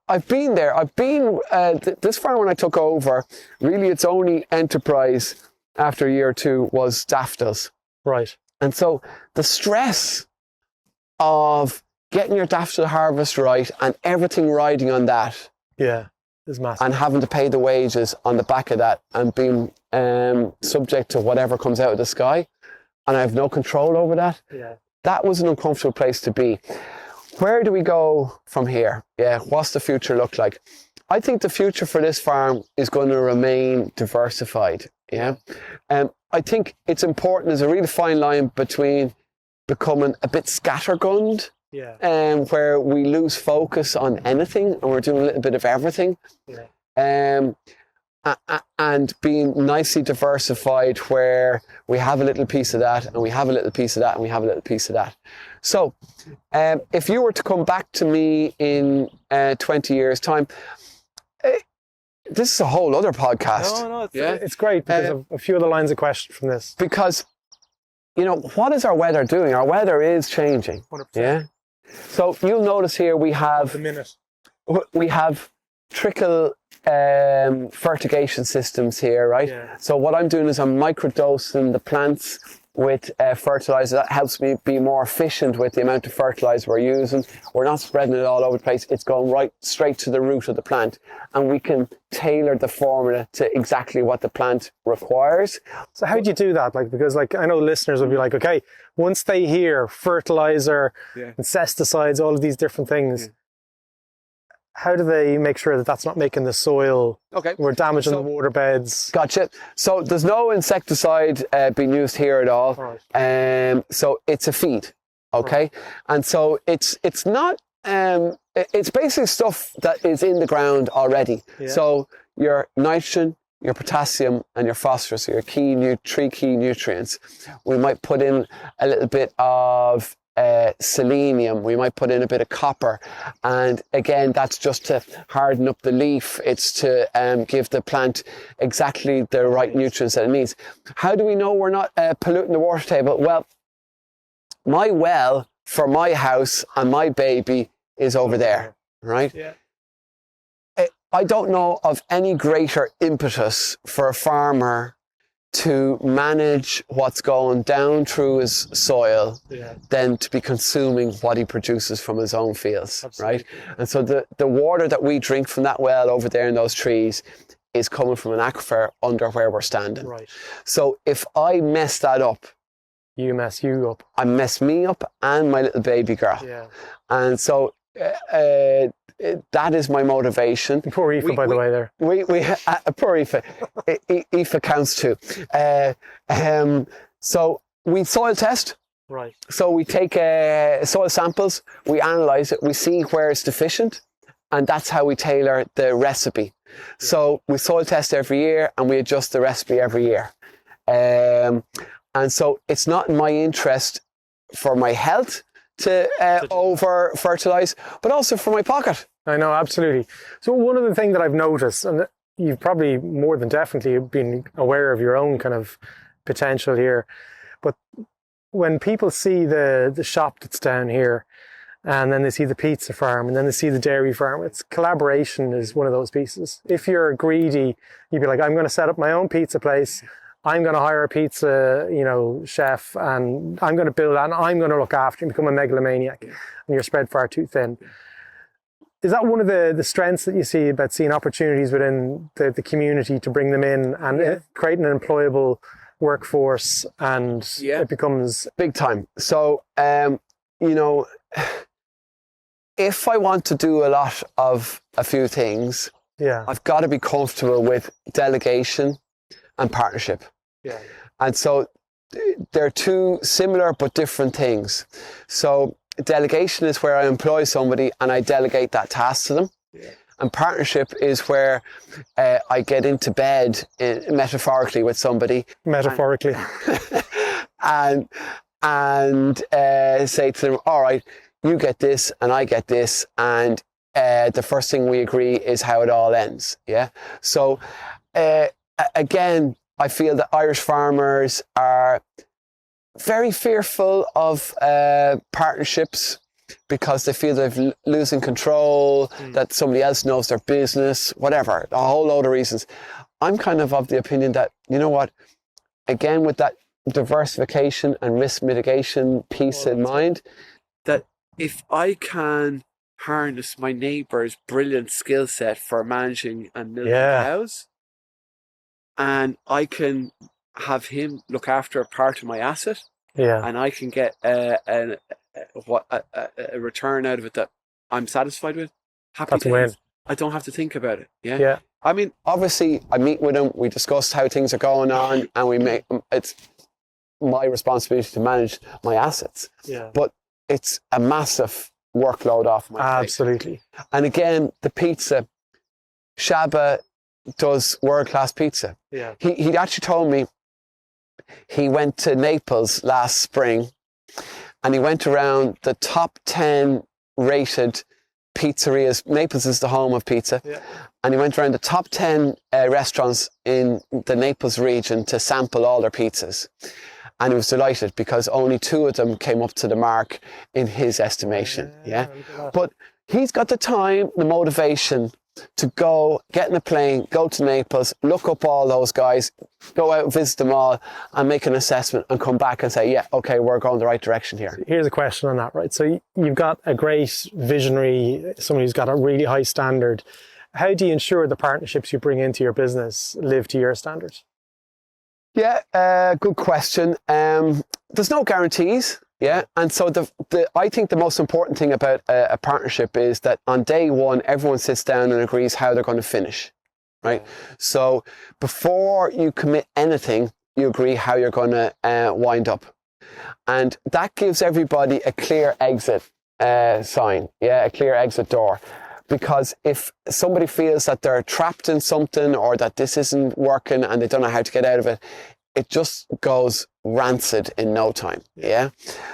I've been there, this farm when I took over, really its only enterprise after a year or two was daffodils. Right. And so the stress of getting your daffodil harvest right and everything riding on that. Yeah. Is massive. And having to pay the wages on the back of that, and being subject to whatever comes out of the sky, and I have no control over that. Yeah. That was an uncomfortable place to be. Where do we go from here? Yeah, what's the future look like? I think the future for this farm is going to remain diversified. Yeah, I think it's important. There's a really fine line between becoming a bit scattergunned. Yeah. Where we lose focus on anything and we're doing a little bit of everything. Yeah. And being nicely diversified, where we have a little piece of that, and we have a little piece of that, and we have a little piece of that. So if you were to come back to me in 20 years' time, this is a whole other podcast. No, it's great, because a few other lines of question from this. Because, you know, what is our weather doing? Our weather is changing. 100%. Yeah. So you'll notice here we have trickle fertigation systems here, right? Yeah. So what I'm doing is I'm microdosing the plants with fertilizer. That helps me be more efficient with the amount of fertilizer we're using. We're not spreading it all over the place. It's going right straight to the root of the plant, and we can tailor the formula to exactly what the plant requires. So how do you do that? Like, because like I know listeners will be like, okay, once they hear fertilizer, insecticides, all of these different things, how do they make sure that that's not making the soil or damaging the water beds? Gotcha. So there's no insecticide being used here at all. Right. So it's a feed, okay? Right. And so it's not, it's basically stuff that is in the ground already. Yeah. So your nitrogen, your potassium, and your phosphorus are your three key nutrients. We might put in a little bit of selenium, we might put in a bit of copper, and again that's just to harden up the leaf. It's to give the plant exactly the right nutrients that it needs. How do we know we're not polluting the water table? Well, my well for my house and my baby is over there, right? Yeah. I don't know of any greater impetus for a farmer to manage what's going down through his soil than to be consuming what he produces from his own fields. Absolutely. Right? And so the water that we drink from that well over there in those trees is coming from an aquifer under where we're standing. Right. So if I mess that up, you mess you up. I mess me up and my little baby girl. Yeah. And so that is my motivation. Poor Aoife, by the way, there. Poor Aoife. Aoife counts too. So we soil test. Right. So we take soil samples, we analyze it, we see where it's deficient, and that's how we tailor the recipe. Yeah. So we soil test every year, and we adjust the recipe every year. And so it's not in my interest for my health to over fertilize, but also for my pocket. I know, absolutely. So one of the things that I've noticed, and you've probably more than definitely been aware of your own kind of potential here, but when people see the shop that's down here, and then they see the pizza farm, and then they see the dairy farm. It's collaboration is one of those pieces. If you're greedy, you'd be like, I'm going to set up my own pizza place. I'm going to hire a pizza, chef, and I'm going to build that, and I'm going to look after you, become a megalomaniac, and you're spread far too thin. Is that one of the strengths that you see about seeing opportunities within the community to bring them in and create an employable workforce, and it becomes... Big time. So, if I want to do a lot of a few things, I've got to be comfortable with delegation and partnership. Yeah. And so they're two similar but different things. So delegation is where I employ somebody and I delegate that task to them. Yeah. And partnership is where I get into bed metaphorically with somebody. Metaphorically. And say to them, all right, you get this and I get this, and the first thing we agree is how it all ends. Yeah. So again, I feel that Irish farmers are very fearful of partnerships because they feel they're losing control, that somebody else knows their business, whatever, a whole load of reasons. I'm kind of the opinion that, you know what, again, with that diversification and risk mitigation piece in mind, that if I can harness my neighbour's brilliant skill set for managing and milking cows, and I can have him look after a part of my asset, and I can get a return out of it that I'm satisfied with. Happy days. I don't have to think about it. Yeah. I mean, obviously, I meet with him. We discuss how things are going on, and it's my responsibility to manage my assets. Yeah. But it's a massive workload off my plate. Absolutely. And again, the pizza, Shaba does world-class pizza. Yeah. He actually told me he went to Naples last spring and he went around the top 10 rated pizzerias. Naples is the home of pizza. Yeah. And he went around the top 10 restaurants in the Naples region to sample all their pizzas. And he was delighted because only 2 of them came up to the mark in his estimation. Yeah. But he's got the time, the motivation to go, get in a plane, go to Naples, look up all those guys, go out and visit them all and make an assessment and come back and say, yeah, okay, we're going the right direction here. Here's a question on that, right? So you've got a great visionary, somebody who's got a really high standard. How do you ensure the partnerships you bring into your business live to your standards? Yeah, good question. There's no guarantees. Yeah, and so I think the most important thing about a partnership is that on day one, everyone sits down and agrees how they're going to finish, right? So before you commit anything, you agree how you're going to wind up. And that gives everybody a clear exit sign, a clear exit door. Because if somebody feels that they're trapped in something or that this isn't working and they don't know how to get out of it, it just goes rancid in no time. Yeah.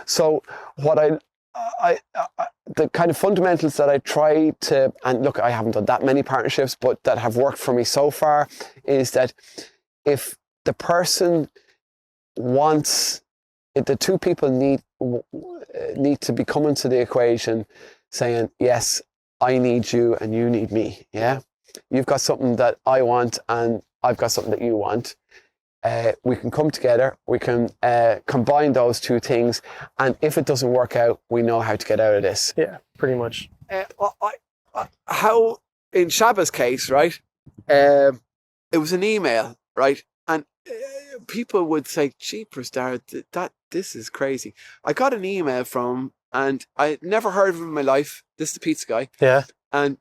So what the kind of fundamentals that I try to, and look, I haven't done that many partnerships, but that have worked for me so far, is that if the person wants, if the 2 people need to be coming to the equation saying, yes, I need you and you need me. Yeah. You've got something that I want and I've got something that you want. We can come together, we can combine those 2 things, and if it doesn't work out, we know how to get out of this. Yeah, pretty much. How, in Shaba's case, right, it was an email, right, and people would say, jeepers, Darragh, this is crazy. I got an email from, and I never heard of him in my life, this is the pizza guy. Yeah. And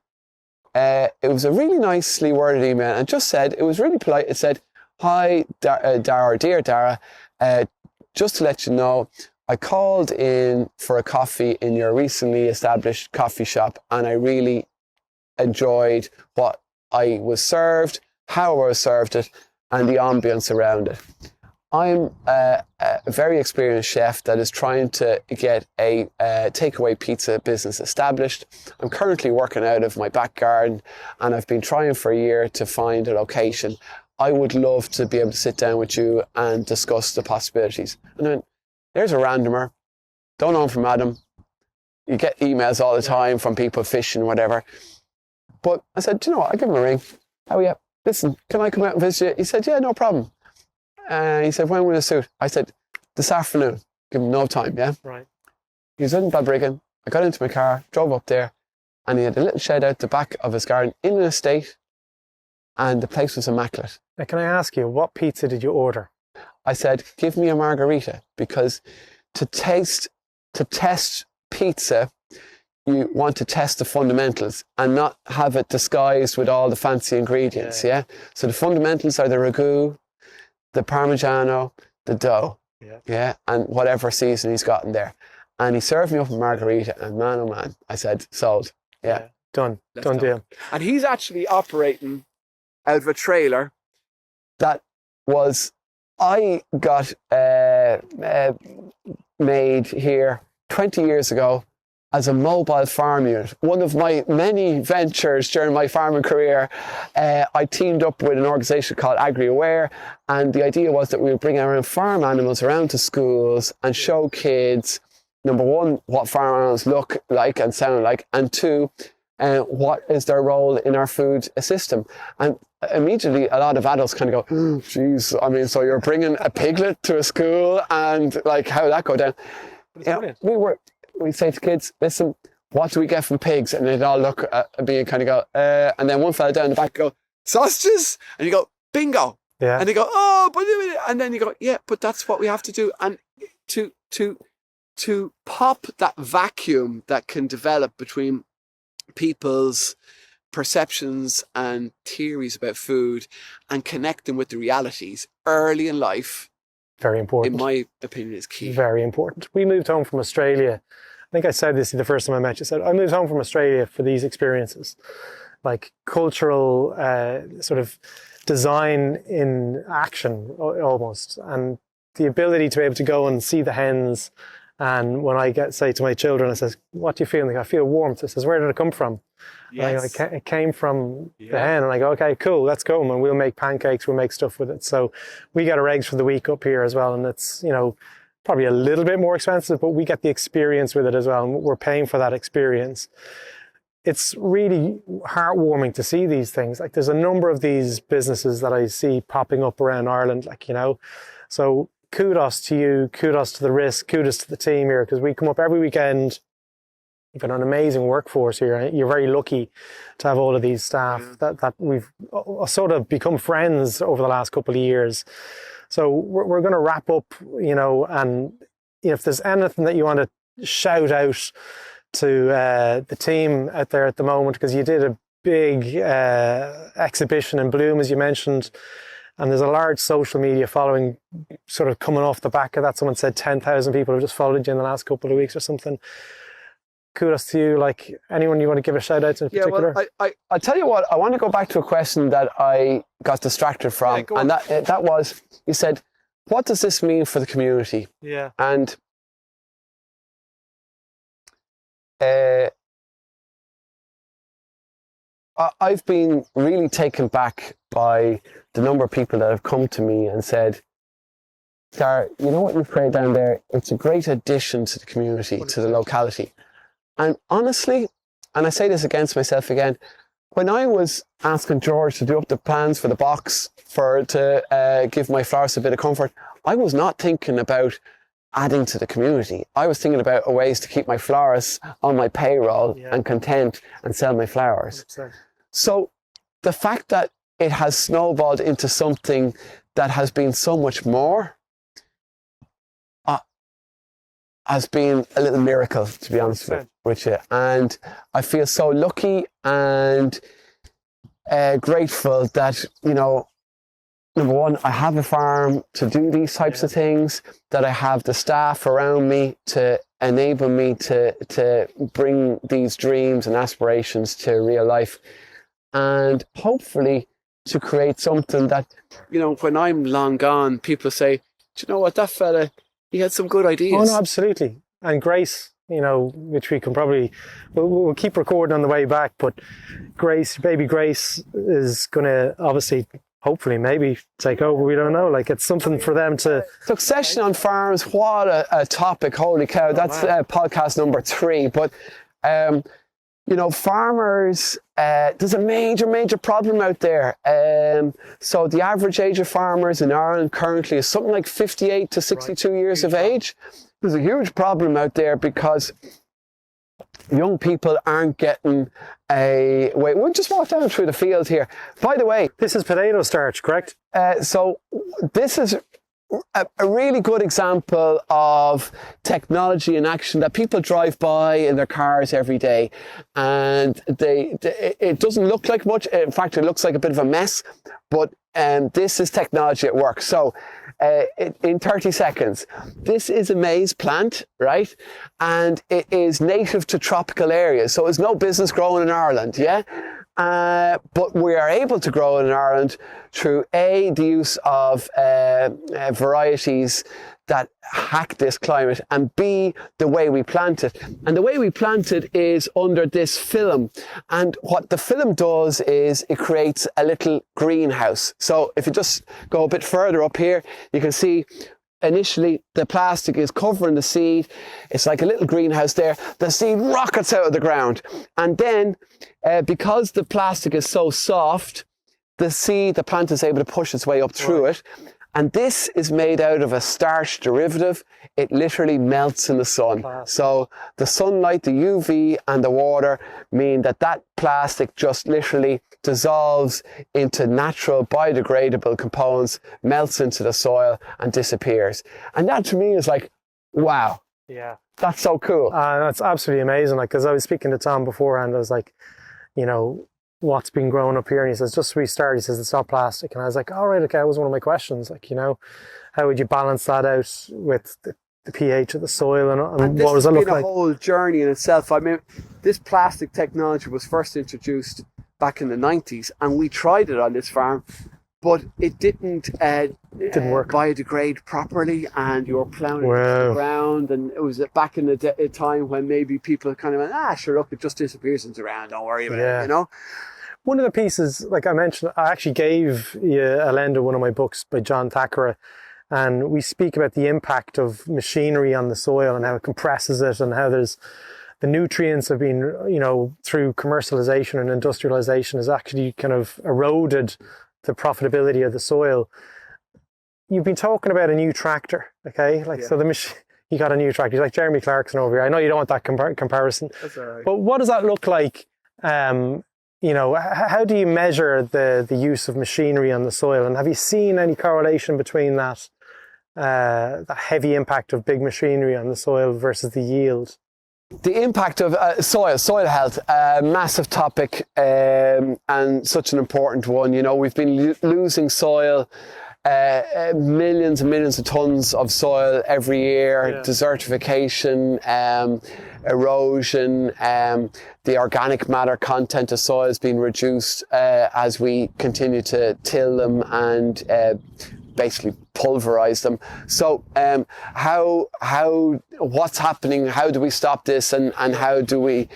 it was a really nicely worded email, and just said, it was really polite, it said, hi, Darragh, dear Darragh, just to let you know, I called in for a coffee in your recently established coffee shop and I really enjoyed what I was served, how I was served it, and the ambience around it. I'm a very experienced chef that is trying to get a takeaway pizza business established. I'm currently working out of my back garden and I've been trying for a year to find a location. I would love to be able to sit down with you and discuss the possibilities. And then there's a randomer, don't know him from Adam, you get emails all the time from people fishing or whatever. But I said, do you know what? I'll give him a ring. Oh yeah, listen, can I come out and visit you? He said, yeah, no problem. He said, when will it suit? I said, this afternoon. Give him no time, yeah? Right. He was in Balbriggan. I got into my car, drove up there, and he had a little shed out the back of his garden in an estate, and the place was immaculate. Now, can I ask you, what pizza did you order? I said, give me a margarita, because to test pizza, you want to test the fundamentals and not have it disguised with all the fancy ingredients, yeah? So the fundamentals are the ragu, the Parmigiano, the dough, yeah, and whatever season he's got in there. And he served me up a margarita, and man, oh man, I said, sold, yeah. Done deal. And he's actually operating out of a trailer that was, I got made here 20 years ago as a mobile farm unit. One of my many ventures during my farming career, I teamed up with an organisation called AgriAware, and the idea was that we would bring our own farm animals around to schools and show kids, number one, what farm animals look like and sound like, and two, what is their role in our food system. And immediately a lot of adults kind of go, oh, geez, I mean, so you're bringing a piglet to a school, and like, how would that go down? Yeah, we'd say to kids, listen, what do we get from pigs? And they'd all look at me and kind of go, and then one fella down the back go, sausages? And you go, bingo. Yeah. And they go, oh, but, and then you go, yeah, but that's what we have to do. And to pop that vacuum that can develop between people's perceptions and theories about food and connect them with the realities early in life, very important. In my opinion, is key. Very important. We moved home from Australia. I think I said this the first time I met you. I said, I moved home from Australia for these experiences, like cultural sort of design in action almost. And the ability to be able to go and see the hens. And when I say to my children, I says, what do you feel? And they go, I feel warmth. I says, where did it come from? Yes. It came from the hen. And I go, okay, cool, let's go. And we'll make pancakes, we'll make stuff with it. So we get our eggs for the week up here as well. And it's, you know, probably a little bit more expensive, but we get the experience with it as well. And we're paying for that experience. It's really heartwarming to see these things. Like there's a number of these businesses that I see popping up around Ireland, like, you know, so kudos to you, kudos to the risk, kudos to the team here, because we come up every weekend. You've got an amazing workforce here. You're very lucky to have all of these staff that we've sort of become friends over the last couple of years. So we're going to wrap up, you know, and if there's anything that you want to shout out to the team out there at the moment, because you did a big exhibition in Bloom, as you mentioned, and there's a large social media following sort of coming off the back of that. Someone said 10,000 people have just followed you in the last couple of weeks or something. Kudos to you. Like, anyone you want to give a shout out to in particular? Well, I'll tell you what, I want to go back to a question that I got distracted from. And that was, you said, what does this mean for the community? Yeah. And I've been really taken back by the number of people that have come to me and said, Darragh, you know what you've created down there? It's a great addition to the community, to the locality. And honestly, and I say this against myself again, when I was asking George to do up the plans for the box to give my florists a bit of comfort, I was not thinking about adding to the community. I was thinking about ways to keep my florists on my payroll and content and sell my flowers. 100%. So the fact that it has snowballed into something that has been so much more has been a little miracle, to be honest with you. And I feel so lucky and grateful that, you know, number one, I have a farm to do these types of things, that I have the staff around me to enable me to bring these dreams and aspirations to real life, and hopefully to create something that, you know, when I'm long gone, people say, do you know what, that fella, he had some good ideas. Oh no, absolutely. And Grace, you know, which we can probably, we'll keep recording on the way back, but Grace, baby Grace, is going to obviously hopefully maybe take over. We don't know. Like, it's something for them to. Succession on farms, what a topic. Holy cow. That's podcast number 3. But, you know, farmers, there's a major problem out there. So the average age of farmers in Ireland currently is something like 58 to 62 years of age. There's a huge problem out there because young people aren't getting we'll just walk down through the field here. By the way, this is potato starch, correct? So this is a really good example of technology in action that people drive by in their cars every day, and it doesn't look like much. In fact, it looks like a bit of a mess, but this is technology at work. So in 30 seconds, this is a maize plant, right? And it is native to tropical areas, so it's no business growing in Ireland, yeah? But we are able to grow it in Ireland through the use of varieties that hack this climate, and B, the way we plant it. And the way we plant it is under this film. And what the film does is it creates a little greenhouse. So if you just go a bit further up here, you can see initially the plastic is covering the seed. It's like a little greenhouse there. The seed rockets out of the ground. And then because the plastic is so soft, the plant is able to push its way up through it. And this is made out of a starch derivative. It literally melts in the sun. So the sunlight, the UV and the water mean that plastic just literally dissolves into natural biodegradable components, melts into the soil and disappears. And that to me is like, wow. Yeah. That's so cool. That's absolutely amazing. Like, because I was speaking to Tom beforehand, I was like, you know, what's been growing up here? And he says, just restart. He says, it's not plastic. And I was like, all right, okay, that was one of my questions. Like, you know, how would you balance that out with the pH of the soil and what does it look like? This has been a whole journey in itself. I mean, this plastic technology was first introduced back in the 90s, and we tried it on this farm, but it didn't work. Biodegrade properly, and you were plowing it into the ground. And it was back in the time when maybe people kind of went, sure, look, it just disappears into the ground, don't worry about it, you know? One of the pieces, like I mentioned, I actually gave a lender one of my books by John Thackeray, and we speak about the impact of machinery on the soil and how it compresses it, and how there's the nutrients have been, you know, through commercialization and industrialization has actually kind of eroded the profitability of the soil. You've been talking about a new tractor, okay? Like, so he got a new tractor. He's like Jeremy Clarkson over here. I know you don't want that comparison. That's all right. But what does that look like? You know, how do you measure the use of machinery on the soil? And have you seen any correlation between that the heavy impact of big machinery on the soil versus the yield? The impact of soil health, massive topic, and such an important one. You know, we've been losing soil, millions and millions of tons of soil every year, desertification, erosion, the organic matter content of soil has been reduced as we continue to till them and basically pulverize them. So what's happening? How do we stop this, and how do we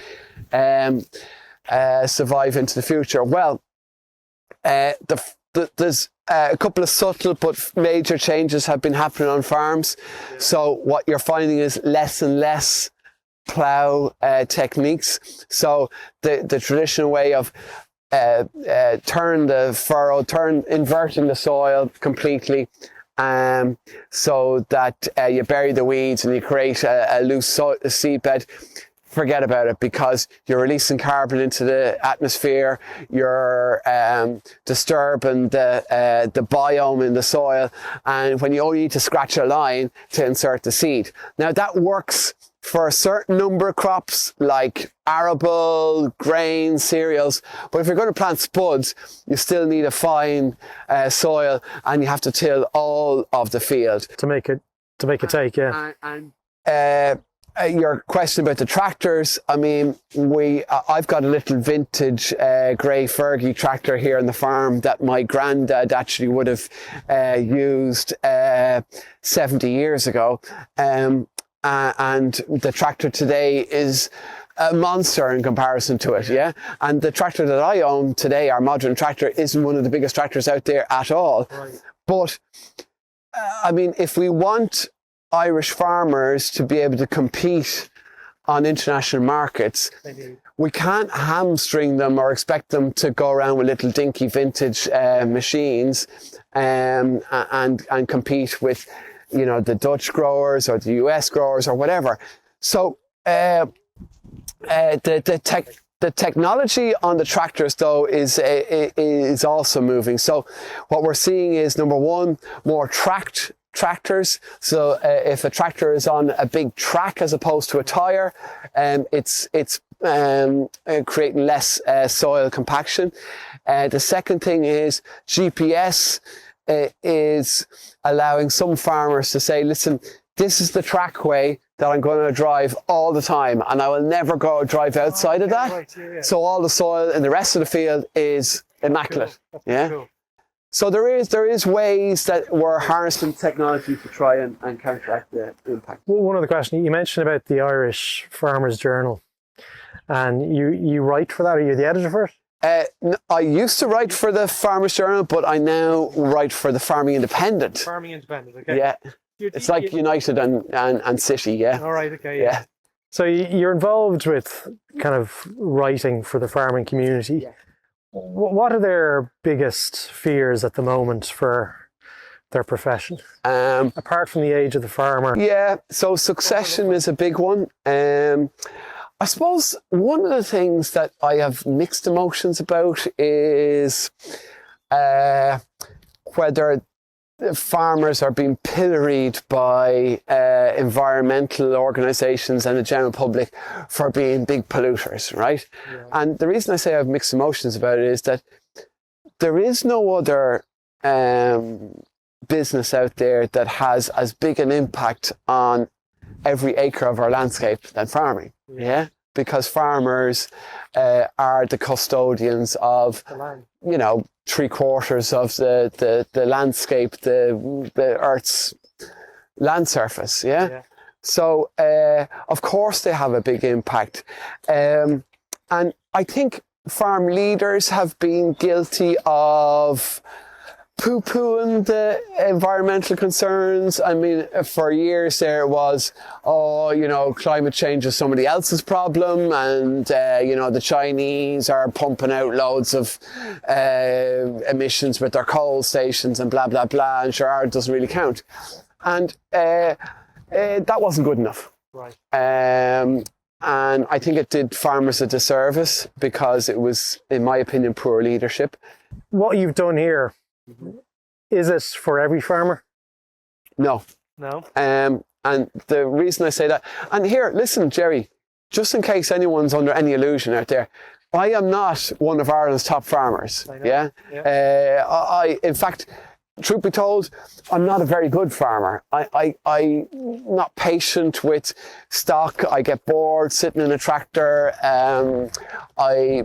survive into the future? Well, there's a couple of subtle but major changes have been happening on farms. So what you're finding is less and less plough techniques. So the traditional way of turn the furrow, inverting the soil completely, so that you bury the weeds and you create a loose seed bed. Forget about it, because you're releasing carbon into the atmosphere, you're disturbing the biome in the soil, and when you only need to scratch a line to insert the seed. Now that works for a certain number of crops like arable, grain, cereals, but if you're going to plant spuds, you still need a fine soil, and you have to till all of the field to make it take. Your question about the tractors, I mean, I've got a little vintage grey Fergie tractor here on the farm that my granddad actually would have used 70 years ago. And the tractor today is a monster in comparison to it, yeah? And the tractor that I own today, our modern tractor, isn't one of the biggest tractors out there at all. Right. But, I mean, if we want Irish farmers to be able to compete on international markets, we can't hamstring them or expect them to go around with little dinky vintage machines and compete with, you know, the Dutch growers or the US growers or whatever. So the technology on the tractors, though, is also moving. So what we're seeing is, number one, more tractors. So if a tractor is on a big track as opposed to a tire, it's creating less soil compaction. The second thing is GPS is allowing some farmers to say, listen, this is the trackway that I'm going to drive all the time, and I will never go drive outside of that. Right, yeah. So all the soil in the rest of the field is immaculate. Cool. Yeah. Cool. So there is ways that we're harnessing technology to try and counteract the impact. Well, one other question, you mentioned about the Irish Farmers Journal, and you write for that. Are you the editor for it? I used to write for the Farmers Journal, but I now write for the Farming Independent. Farming Independent, okay. Yeah. It's like United and City, yeah. All right, okay, yeah. So you're involved with kind of writing for the farming community. Yeah. What are their biggest fears at the moment for their profession? Apart from the age of the farmer? Yeah, so succession is a big one. I suppose one of the things that I have mixed emotions about is whether farmers are being pilloried by environmental organisations and the general public for being big polluters, right? Yeah. And the reason I say I have mixed emotions about it is that there is no other business out there that has as big an impact on every acre of our landscape than farming. Yeah, because farmers are the custodians of, you know, 3/4 of the landscape, the Earth's land surface. Yeah. So of course they have a big impact, and I think farm leaders have been guilty of poo-pooing the environmental concerns. I mean, for years there was, oh, you know, climate change is somebody else's problem, and you know, the Chinese are pumping out loads of emissions with their coal stations and blah blah blah, and sure, ours doesn't really count. And that wasn't good enough. Right. And I think it did farmers a disservice because it was, in my opinion, poor leadership. What you've done here, is it for every farmer? No. No. And the reason I say that, and here, listen, Gerry, just in case anyone's under any illusion out there, I am not one of Ireland's top farmers. Yeah. I, in fact, truth be told, I'm not a very good farmer. I'm not patient with stock. I get bored sitting in a tractor. I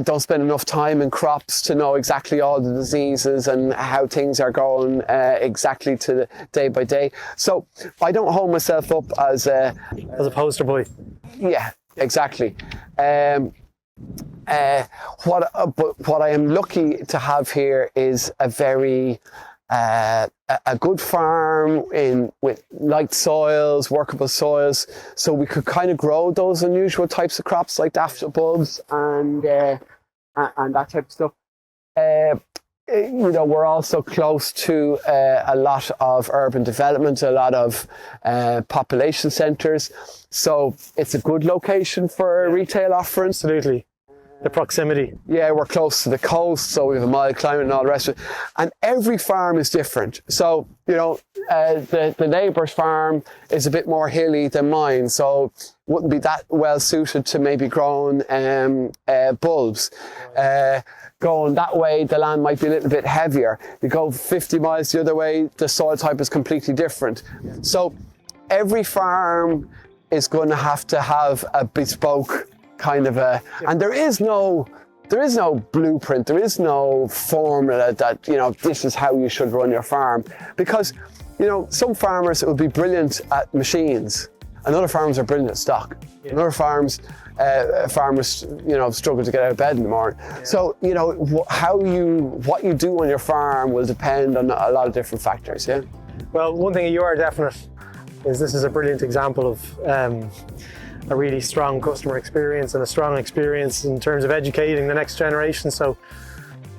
don't spend enough time in crops to know exactly all the diseases and how things are going exactly to the day by day. So I don't hold myself up as a poster boy. Yeah, exactly. What I am lucky to have here is a very a good farm with light soils, workable soils, so we could kind of grow those unusual types of crops like daffodil bulbs and that type of stuff. You know, we're also close to a lot of urban development, a lot of population centres, so it's a good location for retail offerings. Absolutely. The proximity. Yeah, we're close to the coast, so we have a mild climate and all the rest of it. And every farm is different. So, you know, the neighbours farm is a bit more hilly than mine, so wouldn't be that well suited to maybe growing bulbs. Going that way, the land might be a little bit heavier. You go 50 miles the other way, the soil type is completely different. So every farm is going to have a bespoke kind of and there is no blueprint, there is no formula that, you know, this is how you should run your farm, because, you know, some farmers, it would be brilliant at machines, and other farms are brilliant at stock. Yeah. And other farms, farmers, you know, struggle to get out of bed in the morning. Yeah. So, you know, what you do on your farm will depend on a lot of different factors, yeah? Well, one thing you are definite is this is a brilliant example of a really strong customer experience and a strong experience in terms of educating the next generation. So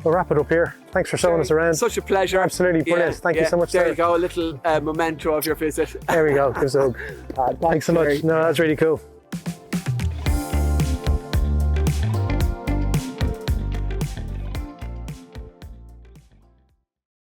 we'll wrap it up here. Thanks for showing us around. Such a pleasure. Absolutely brilliant. Thank you so much. There you go, a little memento of your visit. There we go. Thanks so much. No, that's really cool.